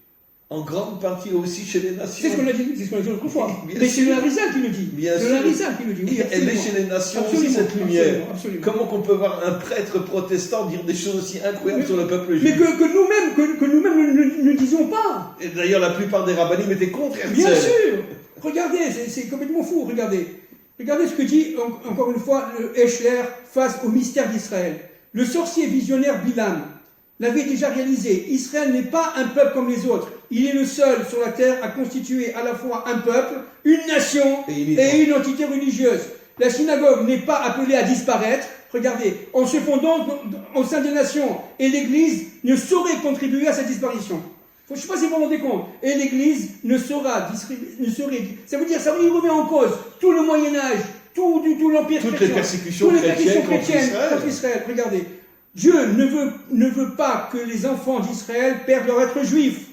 S1: En grande partie aussi chez les nations.
S2: C'est ce qu'on a dit autrefois. Mais c'est le Harizal qui le dit.
S1: Bien sûr.
S2: Oui,
S1: elle est chez les nations aussi, cette lumière. Absolument. Comment qu'on peut voir un prêtre protestant dire des choses aussi incroyables sur le peuple juif?
S2: Mais que nous ne disions pas.
S1: Et d'ailleurs, la plupart des rabbinim étaient contre Herzl.
S2: Bien sûr. Regardez, c'est complètement fou. Regardez ce que dit, encore une fois, Eschler face au mystère d'Israël. Le sorcier visionnaire Bilam l'avait déjà réalisé. Israël n'est pas un peuple comme les autres. Il est le seul sur la terre à constituer à la fois un peuple, une nation et une entité religieuse. La synagogue n'est pas appelée à disparaître. Regardez, en se fondant au sein des nations, et l'Église ne saurait contribuer à cette disparition. Je ne sais pas si vous vous rendez compte. Et l'Église ne saurait. Ça veut dire, il remet en cause tout le Moyen-Âge, tout l'empire
S1: Toutes
S2: chrétien.
S1: les persécutions
S2: Toutes les
S1: chrétiennes contre
S2: chrétiennes
S1: Israël.
S2: contre Israël. Regardez, Dieu ne veut pas que les enfants d'Israël perdent leur être juif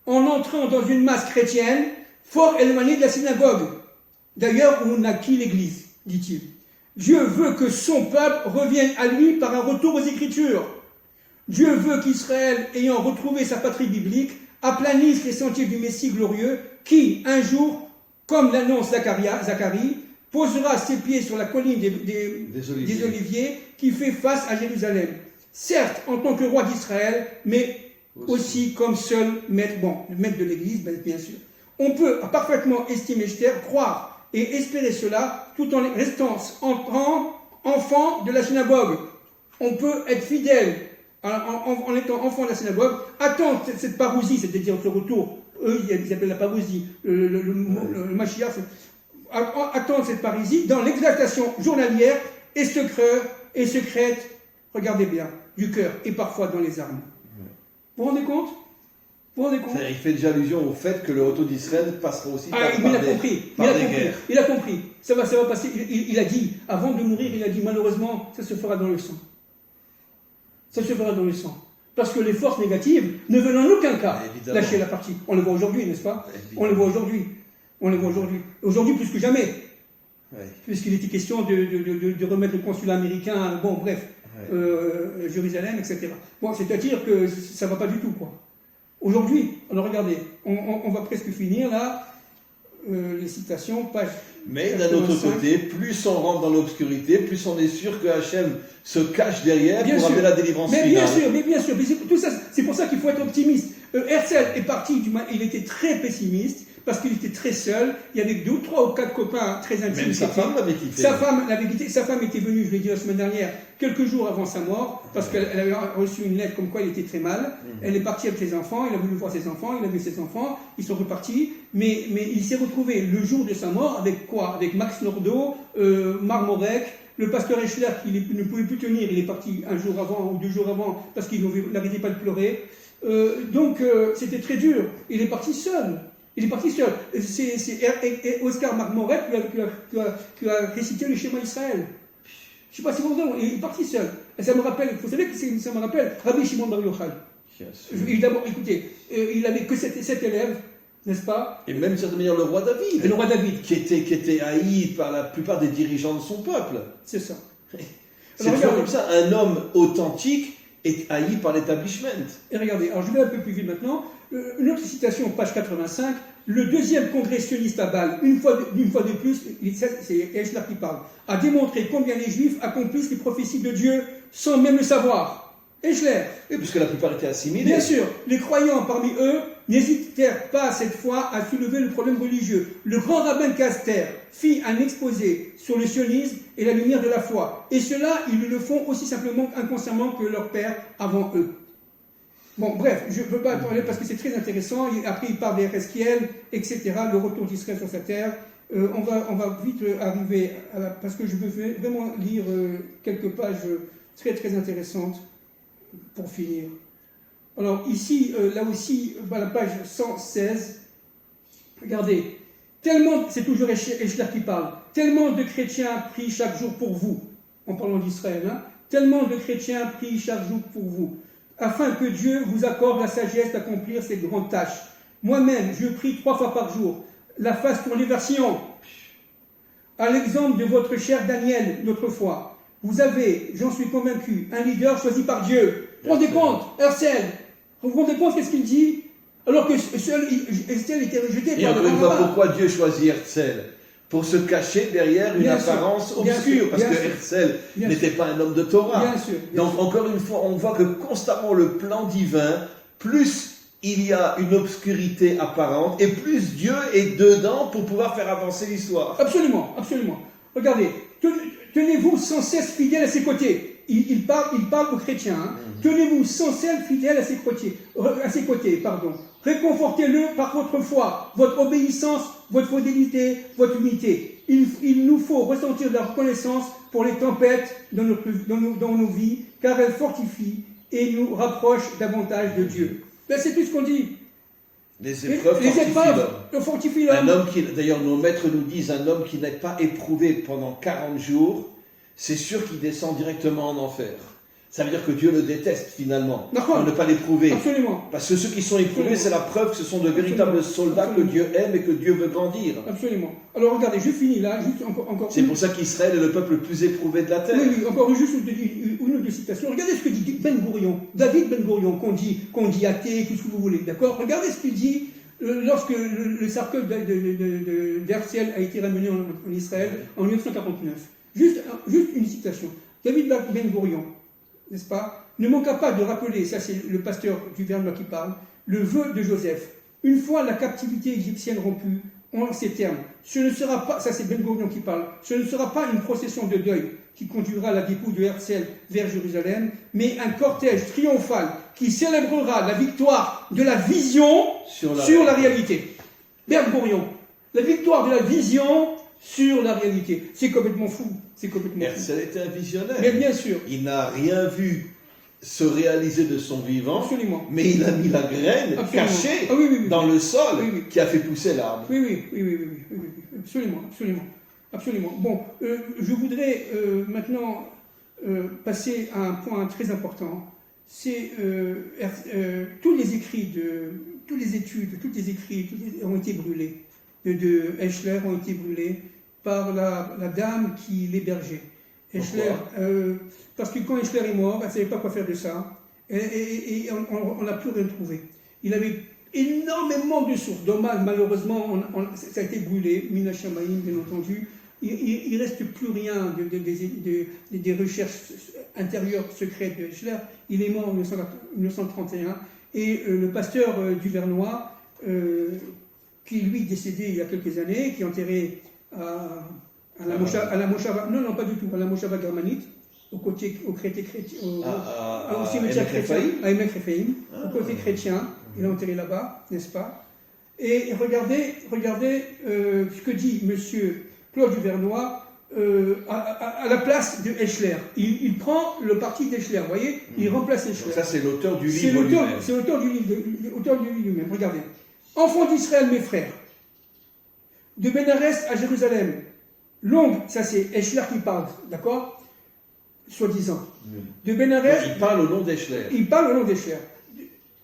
S2: en entrant dans une masse chrétienne fort éloignée de la synagogue. D'ailleurs, on naquit l'Église, dit-il. Dieu veut que son peuple revienne à lui par un retour aux Écritures. Dieu veut qu'Israël, ayant retrouvé sa patrie biblique, aplanisse les sentiers du Messie glorieux qui, un jour, comme l'annonce Zacharie, posera ses pieds sur la colline des Oliviers qui fait face à Jérusalem. Certes, en tant que roi d'Israël, mais aussi comme seul maître, le maître de l'Église, bien sûr. On peut parfaitement estimer Esther, croire et espérer cela tout en restant enfant de la synagogue. On peut être fidèle en étant enfant de la synagogue, attendre cette parousie, c'est-à-dire ce retour, eux ils appellent la parousie, le Mashiach, attendre cette parousie dans l'exaltation journalière et secrète, regardez bien, du cœur et parfois dans les armes. Vous vous rendez compte?
S1: Il fait déjà allusion au fait que le retour d'Israël passera aussi par des guerres.
S2: Il a compris. Ça va passer. Il a dit, avant de mourir, il a dit malheureusement, ça se fera dans le sang. Ça se fera dans le sang. Parce que les forces négatives ne veulent en aucun cas lâcher la partie. On le voit aujourd'hui, n'est-ce pas? On le voit aujourd'hui. Aujourd'hui plus que jamais. Ouais. Puisqu'il était question de remettre le consulat américain, Jérusalem, etc. Bon, c'est-à-dire que ça ne va pas du tout, quoi. Aujourd'hui, alors regardez, on va presque finir là, les citations, page.
S1: Mais d'un autre côté, plus on rentre dans l'obscurité, plus on est sûr que Hachem se cache derrière pour amener la délivrance finale.
S2: Bien sûr, tout ça, c'est pour ça qu'il faut être optimiste. Herzl est parti, il était très pessimiste, parce qu'il était très seul, il y avait 2, 3 ou 4 copains très intimes.
S1: Même sa femme l'avait quitté.
S2: Sa femme l'avait quitté, sa femme était venue, je l'ai dit la semaine dernière, quelques jours avant sa mort, parce qu'elle avait reçu une lettre comme quoi il était très mal. Elle est partie avec ses enfants, il a voulu voir ses enfants, il a vu ses enfants, ils sont repartis, mais il s'est retrouvé le jour de sa mort avec quoi? Avec Max Nordau, Marmorek, le pasteur Eschler qui ne pouvait plus tenir, il est parti un jour avant ou 2 jours avant parce qu'il n'arrêtait pas de pleurer. Donc c'était très dur, il est parti seul. C'est Oscar Marmorek qui a récité le schéma Israël. Je ne sais pas si vous savez, il est parti seul. Et ça me rappelle, vous savez que ça me rappelle Rabbi Shimon Bar Yochai. D'abord, écoutez, il n'avait que 7 élèves, n'est-ce pas?
S1: Et même, de certaine manière, le roi David. Qui était haï par la plupart des dirigeants de son peuple.
S2: C'est ça.
S1: C'est toujours comme ça, un homme authentique est haï par l'établissement.
S2: Et regardez, alors je vais un peu plus vite maintenant. Une autre citation, page 85. Le deuxième congrès sioniste à Bâle, une fois de plus, c'est Eschler qui parle, a démontré combien les Juifs accomplissent les prophéties de Dieu sans même le savoir. Eschler.
S1: Et puisque la plupart étaient assimilés.
S2: Bien sûr, les croyants parmi eux n'hésitèrent pas cette fois à soulever le problème religieux. Le grand rabbin Caster fit un exposé sur le sionisme et la lumière de la foi. Et cela, ils le font aussi simplement inconsciemment que leurs pères avant eux. Bon, bref, je ne veux pas en parler parce que c'est très intéressant. Après, il parle des Eskiel, etc., le retour d'Israël sur sa terre. On va vite arriver parce que je veux vraiment lire quelques pages très très intéressantes pour finir. Alors ici, là aussi, à la page 116, regardez, c'est toujours Eschler qui parle, tellement de chrétiens prient chaque jour pour vous, en parlant d'Israël, tellement de chrétiens prient chaque jour pour vous, afin que Dieu vous accorde la sagesse d'accomplir ces grandes tâches. Moi-même, je prie 3 fois par jour, la face tournée vers Sion. À l'exemple de votre cher Daniel, l'autre fois, vous avez, j'en suis convaincu, un leader choisi par Dieu. Vous vous rendez compte, Herzl, vous vous rendez compte qu'est-ce qu'il dit? Alors que seul Herzl était rejeté par le
S1: grand rabbin. Pourquoi Dieu choisit Herzl? Pour se cacher derrière une apparence obscure, parce que Herzl n'était pas un homme de Torah. Donc encore une fois, on voit que constamment le plan divin, plus il y a une obscurité apparente, et plus Dieu est dedans pour pouvoir faire avancer l'histoire.
S2: Absolument. Regardez, tenez-vous sans cesse fidèles à ses côtés. Il parle aux chrétiens. Tenez-vous sans cesse fidèles à ses côtés. Réconfortez-le par votre foi, votre obéissance, votre fidélité, votre unité. Il nous faut ressentir de la reconnaissance pour les tempêtes dans nos vies, car elles fortifient et nous rapprochent davantage de Dieu. Ben, c'est tout ce qu'on dit.
S1: Les épreuves
S2: fortifient l'homme.
S1: Un homme qui, d'ailleurs, nos maîtres nous disent, un homme qui n'est pas éprouvé pendant 40 jours, c'est sûr qu'il descend directement en enfer. Ça veut dire que Dieu le déteste finalement, pour ne pas l'éprouver.
S2: Absolument.
S1: Parce que ceux qui sont éprouvés, c'est la preuve que ce sont de véritables soldats que Dieu aime et que Dieu veut grandir.
S2: Absolument. Alors regardez, je finis là, juste encore.
S1: C'est pour ça qu'Israël est le peuple le plus éprouvé de la terre.
S2: Oui, encore juste une autre citation. Regardez ce que dit Ben Gourion, David Ben Gourion, qu'on dit athée, tout ce que vous voulez, d'accord? Regardez ce qu'il dit lorsque le cercueil d'Herzl a été ramené en Israël en 1949. Juste une citation. David Ben Gourion, n'est-ce pas, ne manqua pas de rappeler, ça c'est le pasteur du Vernois qui parle, le vœu de Joseph. Une fois la captivité égyptienne rompue, en ces termes, ce ne sera pas, ça c'est Ben Gourion qui parle, ce ne sera pas une procession de deuil qui conduira la dépouille de Herzl vers Jérusalem, mais un cortège triomphal qui célébrera la victoire de la vision sur la réalité. Ben Gourion, la victoire de la vision sur la réalité. C'est complètement fou.
S1: Herzl était un visionnaire.
S2: Mais bien sûr.
S1: Il n'a rien vu se réaliser de son vivant.
S2: Absolument.
S1: Mais il a mis la graine cachée dans le sol qui a fait pousser l'arbre.
S2: Oui. Absolument. Bon, je voudrais maintenant passer à un point très important. C'est tous les écrits, toutes les études ont été brûlés. De Eschler ont été brûlés par la dame qui l'hébergeait. Eschler, parce que quand Eschler est mort, elle ne savait pas quoi faire de ça, et on n'a plus rien trouvé. Il avait énormément de sources. Dommage, malheureusement, ça a été brûlé, Mina Shamaïm, bien entendu. Il ne reste plus rien des recherches intérieures secrètes de Eschler. Il est mort en 1931, et le pasteur du Vernois, qui lui décédé il y a quelques années, qui est enterré à la Moshava, non, pas du tout, à la Moshava germanite, au cimetière chrétien, à Emek Rephaim, au côté chrétien, il est enterré là-bas, n'est-ce pas? Et regardez ce que dit monsieur Claude Duvernois à la place de Eschler. Il prend le parti d'Eschler, vous voyez, il remplace Eschler.
S1: Ça, c'est l'auteur du livre lui-même.
S2: C'est l'auteur du livre lui-même, regardez. Enfants d'Israël, mes frères, de Bénarès à Jérusalem, longue, ça c'est Eschler qui parle, d'accord, soi-disant. De Bénarès,
S1: il parle au nom d'Eschler.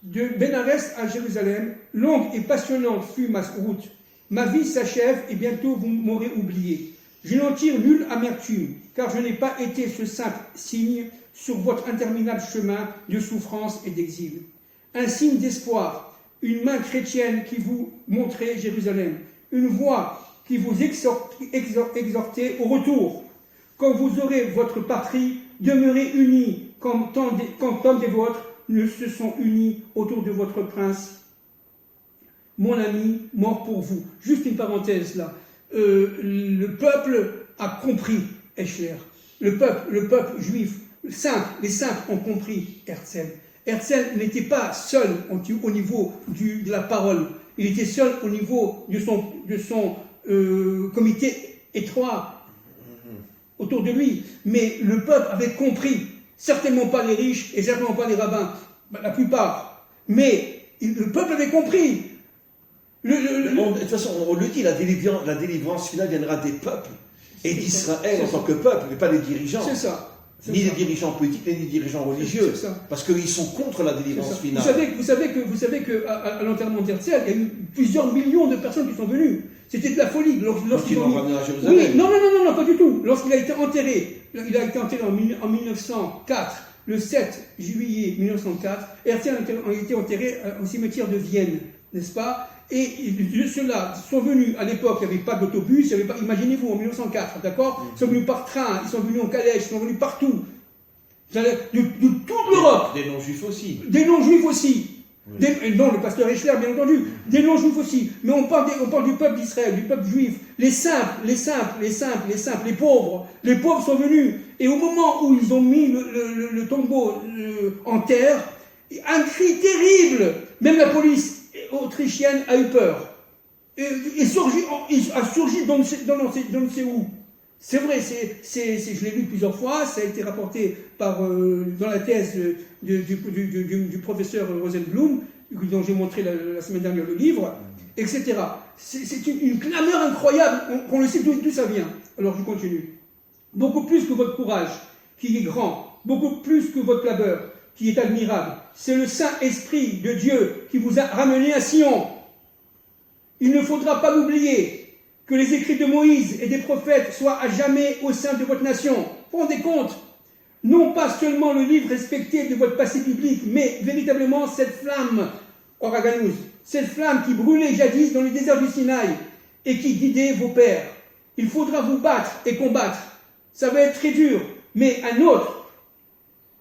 S2: De Bénarès à Jérusalem, longue et passionnante fut ma route. Ma vie s'achève et bientôt vous m'aurez oublié. Je n'en tire nulle amertume, car je n'ai pas été ce simple signe sur votre interminable chemin de souffrance et d'exil. Un signe d'espoir, une main chrétienne qui vous montrait Jérusalem, une voix qui vous exhortait au retour. Quand vous aurez votre patrie, demeurez unis, comme tant des vôtres ne se sont unis autour de votre prince, mon ami, mort pour vous. Juste une parenthèse là. Le peuple a compris Eschler. Le peuple juif, les simples ont compris Herzl. Herzl n'était pas seul au niveau de la parole. Il était seul au niveau de son comité étroit autour de lui. Mais le peuple avait compris. Certainement pas les riches et certainement pas les rabbins. La plupart. Mais le peuple avait compris.
S1: De toute façon, on le dit, la délivrance finale viendra des peuples et d'Israël en tant que peuple, mais pas des dirigeants.
S2: C'est ça.
S1: Ni des dirigeants politiques, ni des dirigeants religieux. Parce qu'ils sont contre la délivrance finale.
S2: Vous savez qu'à l'enterrement d'Herzl, il y a eu plusieurs millions de personnes qui sont venues. C'était de la folie.
S1: Lorsqu'ils l'ont ramené à Jérusalem.
S2: Oui, non, pas du tout. Lorsqu'il a été enterré, en 1904, le 7 juillet 1904, Herzl a été enterré au cimetière de Vienne, n'est-ce pas? Et ceux-là sont venus, à l'époque, il n'y avait pas d'autobus, imaginez-vous, en 1904, d'accord? Ils sont venus par train, ils sont venus en calèche, ils sont venus partout. De toute l'Europe.
S1: Des non-juifs aussi.
S2: Des non-juifs aussi. Oui. Non, le pasteur Eschler, bien entendu. Des non-juifs aussi. Mais on parle du peuple d'Israël, du peuple juif. Les pauvres. Les pauvres sont venus. Et au moment où ils ont mis le tombeau en terre, un cri terrible, même la police autrichienne a eu peur. Et a surgi dans ne sais où. C'est vrai, je l'ai lu plusieurs fois, ça a été rapporté dans la thèse du professeur Rosenblum. dont j'ai montré la semaine dernière le livre, etc. C'est une clameur incroyable, on le sait d'où ça vient. Alors je continue. Beaucoup plus que votre courage, qui est grand, beaucoup plus que votre labeur, qui est admirable. C'est le Saint-Esprit de Dieu qui vous a ramené à Sion. Il ne faudra pas l'oublier, que les écrits de Moïse et des prophètes soient à jamais au sein de votre nation. Vous vous rendez compte? Non pas seulement le livre respecté de votre passé biblique, mais véritablement cette flamme, Oraganus, cette flamme qui brûlait jadis dans le désert du Sinaï et qui guidait vos pères. Il faudra vous battre et combattre. Ça va être très dur, mais un autre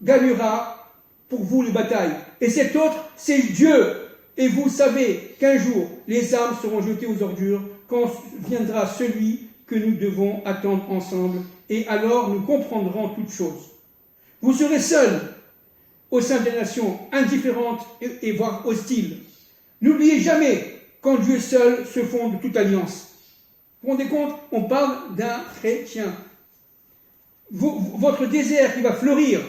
S2: gagnera pour vous les batailles. Et cet autre, c'est Dieu. Et vous savez qu'un jour, les armes seront jetées aux ordures quand viendra celui que nous devons attendre ensemble. Et alors, nous comprendrons toutes choses. Vous serez seuls au sein des nations, indifférentes et voire hostiles. N'oubliez jamais qu'en Dieu seul se fonde toute alliance. Vous vous rendez compte? On parle d'un chrétien. Votre désert qui va fleurir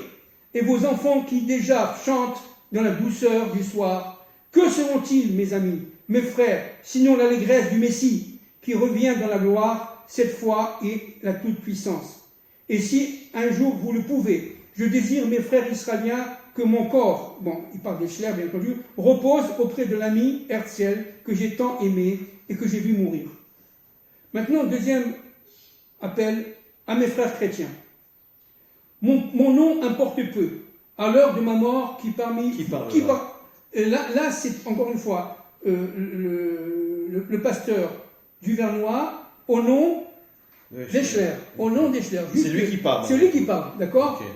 S2: et vos enfants qui déjà chantent dans la douceur du soir. Que seront-ils, mes amis, mes frères, sinon l'allégresse du Messie qui revient dans la gloire, cette fois et la toute-puissance? Et si un jour vous le pouvez, je désire, mes frères israéliens, que mon corps, bon, il parle d'Eschler, bien entendu, repose auprès de l'ami Herzl que j'ai tant aimé et que j'ai vu mourir. Maintenant, deuxième appel à mes frères chrétiens. Mon nom importe peu. À l'heure de ma mort, qui là, c'est encore une fois le pasteur du Vernois au nom d'Eschler. Au nom d'Eschler.
S1: C'est lui qui parle.
S2: C'est lui qui parle, d'accord?
S1: Okay.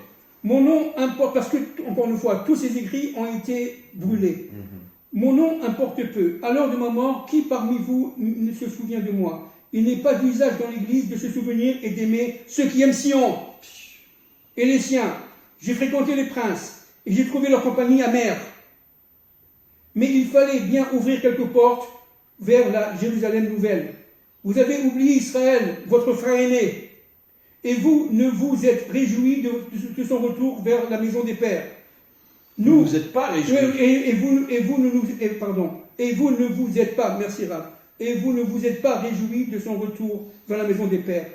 S2: Mon nom importe, parce que, encore une fois, tous ces écrits ont été brûlés. Mon nom importe peu. À l'heure de ma mort, qui parmi vous ne se souvient de moi? Il n'est pas d'usage dans l'Église de se souvenir et d'aimer ceux qui aiment Sion et les siens. J'ai fréquenté les princes et j'ai trouvé leur compagnie amère. Mais il fallait bien ouvrir quelques portes vers la Jérusalem nouvelle. Vous avez oublié Israël, votre frère aîné, et vous ne vous êtes réjouis de son retour vers la maison des pères.
S1: Vous n'êtes pas réjouis.
S2: Et vous ne vous êtes pas, merci Raph, et vous ne vous êtes pas réjouis de son retour vers la maison des pères.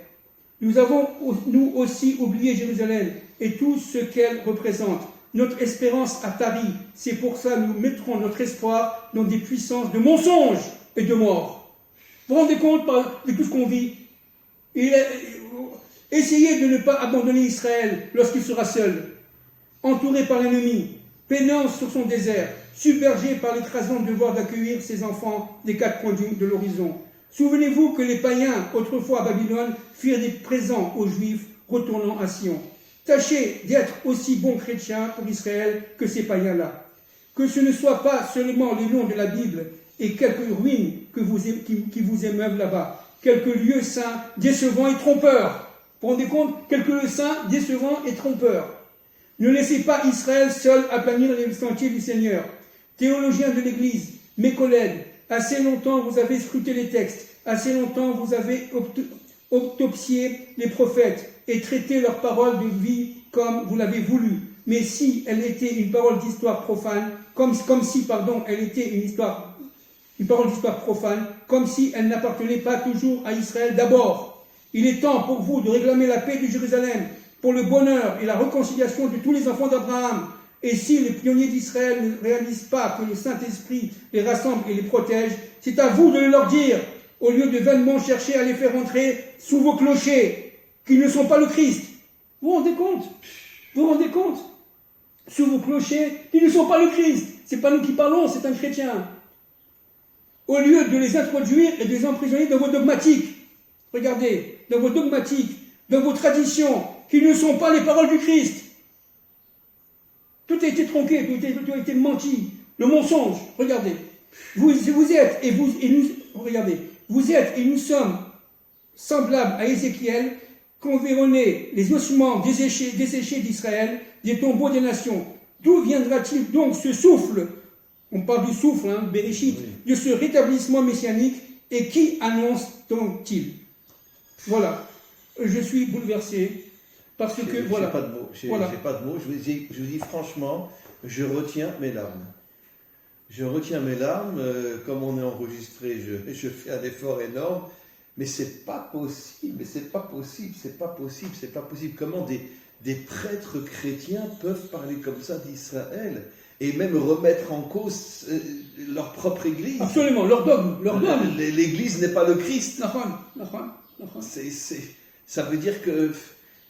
S2: Nous avons, nous aussi, oublié Jérusalem et tout ce qu'elle représente. Notre espérance a tari. C'est pour ça que nous mettrons notre espoir dans des puissances de mensonges et de mort. Vous vous rendez compte de tout ce qu'on vit? Essayez de ne pas abandonner Israël lorsqu'il sera seul, entouré par l'ennemi, peinant sur son désert, submergé par l'écrasant devoir d'accueillir ses enfants des quatre coins de l'horizon. Souvenez-vous que les païens, autrefois à Babylone, firent des présents aux Juifs retournant à Sion. Tâchez d'être aussi bons chrétiens pour Israël que ces païens-là. Que ce ne soit pas seulement les noms de la Bible et quelques ruines qui vous émeuvent là-bas, quelques lieux saints décevants et trompeurs. Vous vous rendez compte? Quelques lieux saints décevants et trompeurs. Ne laissez pas Israël seul aplanir les sentiers du Seigneur. Théologiens de l'Église, mes collègues, assez longtemps vous avez scruté les textes, assez longtemps vous avez autopsié les prophètes et traité leurs paroles de vie comme vous l'avez voulu. Mais si elle était une parole d'histoire profane, comme si elle était une parole d'histoire profane, comme si elle n'appartenait pas toujours à Israël d'abord. Il est temps pour vous de réclamer la paix de Jérusalem, pour le bonheur et la réconciliation de tous les enfants d'Abraham. Et si les pionniers d'Israël ne réalisent pas que le Saint-Esprit les rassemble et les protège, c'est à vous de le leur dire, au lieu de vainement chercher à les faire entrer sous vos clochers, qui ne sont pas le Christ. Vous vous rendez compte? Vous vous rendez compte? Sous vos clochers, qui ne sont pas le Christ. C'est pas nous qui parlons, c'est un chrétien. Au lieu de les introduire et de les emprisonner dans vos dogmatiques. Regardez, dans vos dogmatiques, dans vos traditions, qui ne sont pas les paroles du Christ. Tout a été tronqué, tout a été menti. Le mensonge, regardez. Vous êtes, et nous, regardez, vous êtes et nous sommes semblables à Ézéchiel, qu'environnaient les ossements desséchés d'Israël, des tombeaux des nations. D'où viendra-t-il donc ce souffle? On parle du souffle, Béréchit, de ce rétablissement messianique, et qui annonce-t-il? Voilà, je suis bouleversé parce que voilà.
S1: J'ai pas de mots. Je vous dis franchement, je retiens mes larmes. Je retiens mes larmes, comme on est enregistré, je fais un effort énorme, mais c'est pas possible, c'est pas possible. Comment des prêtres chrétiens peuvent parler comme ça d'Israël et même remettre en cause leur propre Église?
S2: Absolument, leur dogme.
S1: L'Église n'est pas le Christ. Ça veut dire que, vous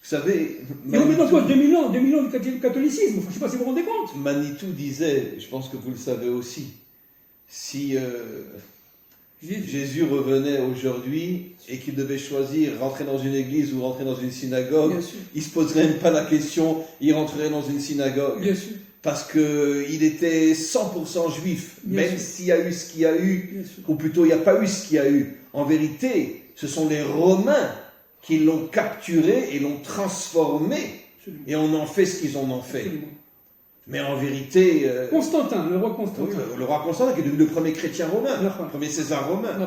S1: savez...
S2: Et on met en cause 2000 ans du catholicisme, je ne sais pas si vous vous rendez compte.
S1: Manitou disait, je pense que vous le savez aussi, si Jésus revenait aujourd'hui et qu'il devait choisir rentrer dans une église ou rentrer dans une synagogue, il ne se poserait même pas la question, il rentrerait dans une synagogue.
S2: Bien sûr.
S1: Parce qu'il était 100% juif, même s'il y a eu ce qu'il y a eu, ou plutôt il n'y a pas eu ce qu'il y a eu. En vérité, ce sont les Romains qui l'ont capturé et l'ont transformé. Absolument. Et on en fait ce qu'ils en ont fait. Absolument. Mais en vérité...
S2: Constantin, le roi Constantin.
S1: Oui, le roi Constantin qui est devenu le premier chrétien romain, le premier César romain.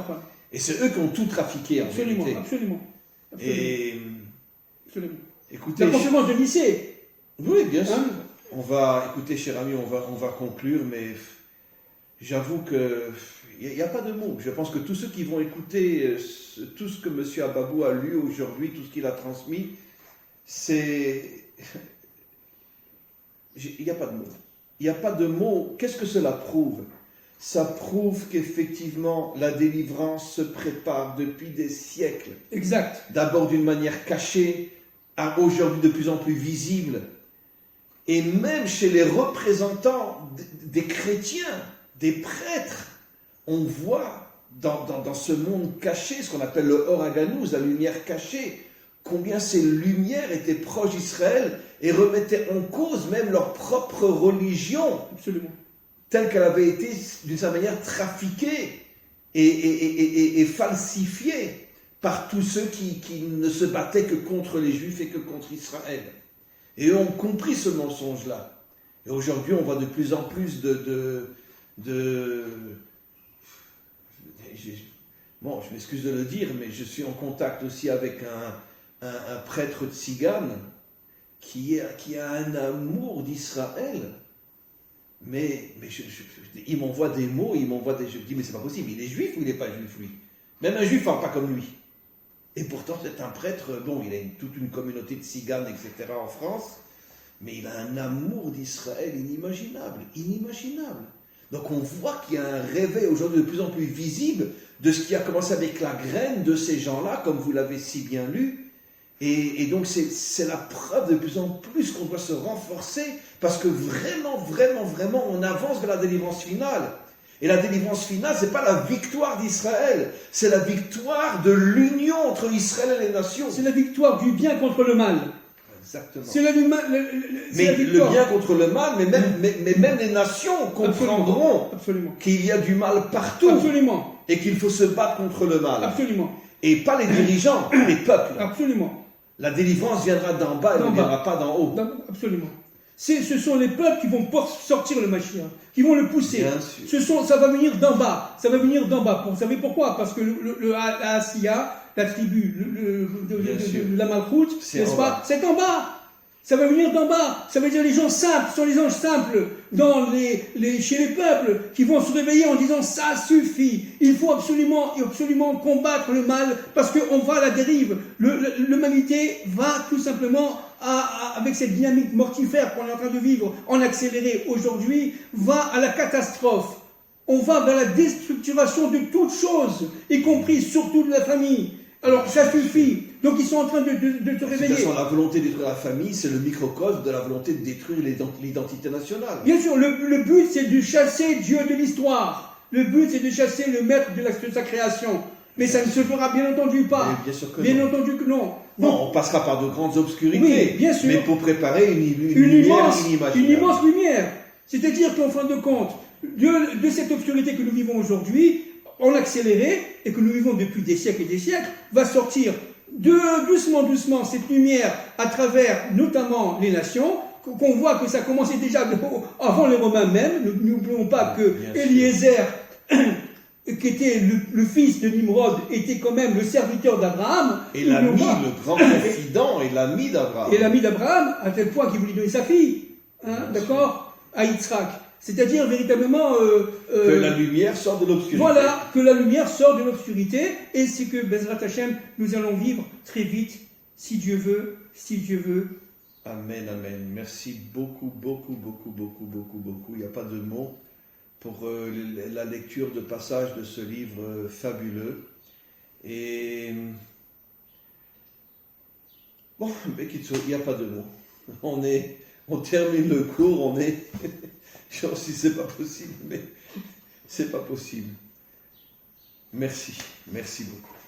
S1: Et c'est eux qui ont tout trafiqué en vérité.
S2: Absolument.
S1: Et...
S2: Absolument.
S1: Écoutez...
S2: La conférence de Nicée.
S1: Oui, bien sûr. On va, écoutez, cher ami, on va conclure, mais j'avoue que il n'y a pas de mots. Je pense que tous ceux qui vont écouter tout ce que M. Ababou a lu aujourd'hui, tout ce qu'il a transmis, c'est... Il n'y a pas de mots. Il n'y a pas de mots. Qu'est-ce que cela prouve? Ça prouve qu'effectivement, la délivrance se prépare depuis des siècles.
S2: Exact.
S1: D'abord d'une manière cachée, aujourd'hui de plus en plus visible. Et même chez les représentants des chrétiens, des prêtres, on voit dans ce monde caché, ce qu'on appelle le Or Haganuz, la lumière cachée, combien ces lumières étaient proches d'Israël et remettaient en cause même leur propre religion.
S2: Absolument.
S1: Telle qu'elle avait été, d'une certaine manière, trafiquée et falsifiée par tous ceux qui ne se battaient que contre les Juifs et que contre Israël. Et eux ont compris ce mensonge-là. Et aujourd'hui, on voit de plus en plus Bon, je m'excuse de le dire, mais je suis en contact aussi avec un prêtre tzigane qui a un amour d'Israël. Mais il m'envoie des mots, je dis, mais c'est pas possible, il est juif ou il n'est pas juif, lui? Même un juif ne parle pas comme lui. Et pourtant, c'est un prêtre, bon, il a toute une communauté de tziganes, etc. en France, mais il a un amour d'Israël inimaginable. Donc on voit qu'il y a un réveil aujourd'hui de plus en plus visible de ce qui a commencé avec la graine de ces gens-là, comme vous l'avez si bien lu. Et donc c'est la preuve de plus en plus qu'on doit se renforcer, parce que vraiment, on avance vers la délivrance finale. Et la délivrance finale, ce n'est pas la victoire d'Israël, c'est la victoire de l'union entre Israël et les nations.
S2: C'est la victoire du bien contre le mal.
S1: Exactement.
S2: C'est la victoire.
S1: Le bien contre le mal, mais même les nations comprendront qu'il y a du mal partout.
S2: Absolument.
S1: Et qu'il faut se battre contre le mal.
S2: Absolument.
S1: Et pas les dirigeants, les peuples.
S2: Absolument.
S1: La délivrance viendra d'en bas, elle ne viendra pas d'en haut.
S2: Absolument. Ce sont les peuples qui vont sortir le Mashiach, qui vont le pousser. Ça va venir d'en bas. Vous savez pourquoi? Parce que le Asiya, la tribu de la Malchout, n'est-ce pas? C'est en bas. Ça va venir d'en bas. Ça veut dire les gens simples, ce sont les anges simples chez les peuples qui vont se réveiller en disant ça suffit. Il faut absolument combattre le mal parce qu'on va à la dérive. L'humanité va tout simplement avec cette dynamique mortifère qu'on est en train de vivre en accéléré aujourd'hui, va à la catastrophe. On va vers la déstructuration de toutes choses, y compris surtout de la famille. Alors ça suffit. Donc ils sont en train de se réveiller.
S1: De toute façon, la volonté de détruire la famille, c'est le microcosme de la volonté de détruire l'identité nationale.
S2: Bien sûr, le but c'est de chasser Dieu de l'histoire. Le but c'est de chasser le maître de sa création. Mais ça ne se fera bien entendu pas.
S1: Bien sûr que
S2: bien entendu que non.
S1: Non, on passera par de grandes obscurités.
S2: Oui, bien sûr.
S1: Mais pour préparer une lumière inimaginable.
S2: Une immense lumière. C'est-à-dire qu'en fin de compte, de cette obscurité que nous vivons aujourd'hui, en accéléré, et que nous vivons depuis des siècles et des siècles, va sortir doucement cette lumière à travers notamment les nations, qu'on voit que ça commençait déjà avant les Romains même. N'oublions pas que Eliezer, qui était le fils de Nimrod, était quand même le serviteur d'Abraham.
S1: Et l'ami, le grand confident, et l'ami d'Abraham.
S2: Et l'ami d'Abraham, à tel point qu'il voulait donner sa fille, d'accord, à Yitzhak. C'est-à-dire véritablement...
S1: que la lumière sort de l'obscurité.
S2: Voilà, que la lumière sort de l'obscurité, et c'est que Bezrat Hashem, nous allons vivre très vite, si Dieu veut, si Dieu veut.
S1: Amen, amen. Merci beaucoup, beaucoup, beaucoup, beaucoup, beaucoup, beaucoup. Il n'y a pas de mots pour la lecture de passages de ce livre fabuleux. Et bon, il n'y a pas de mots. On termine le cours, genre si c'est pas possible, mais c'est pas possible. Merci beaucoup.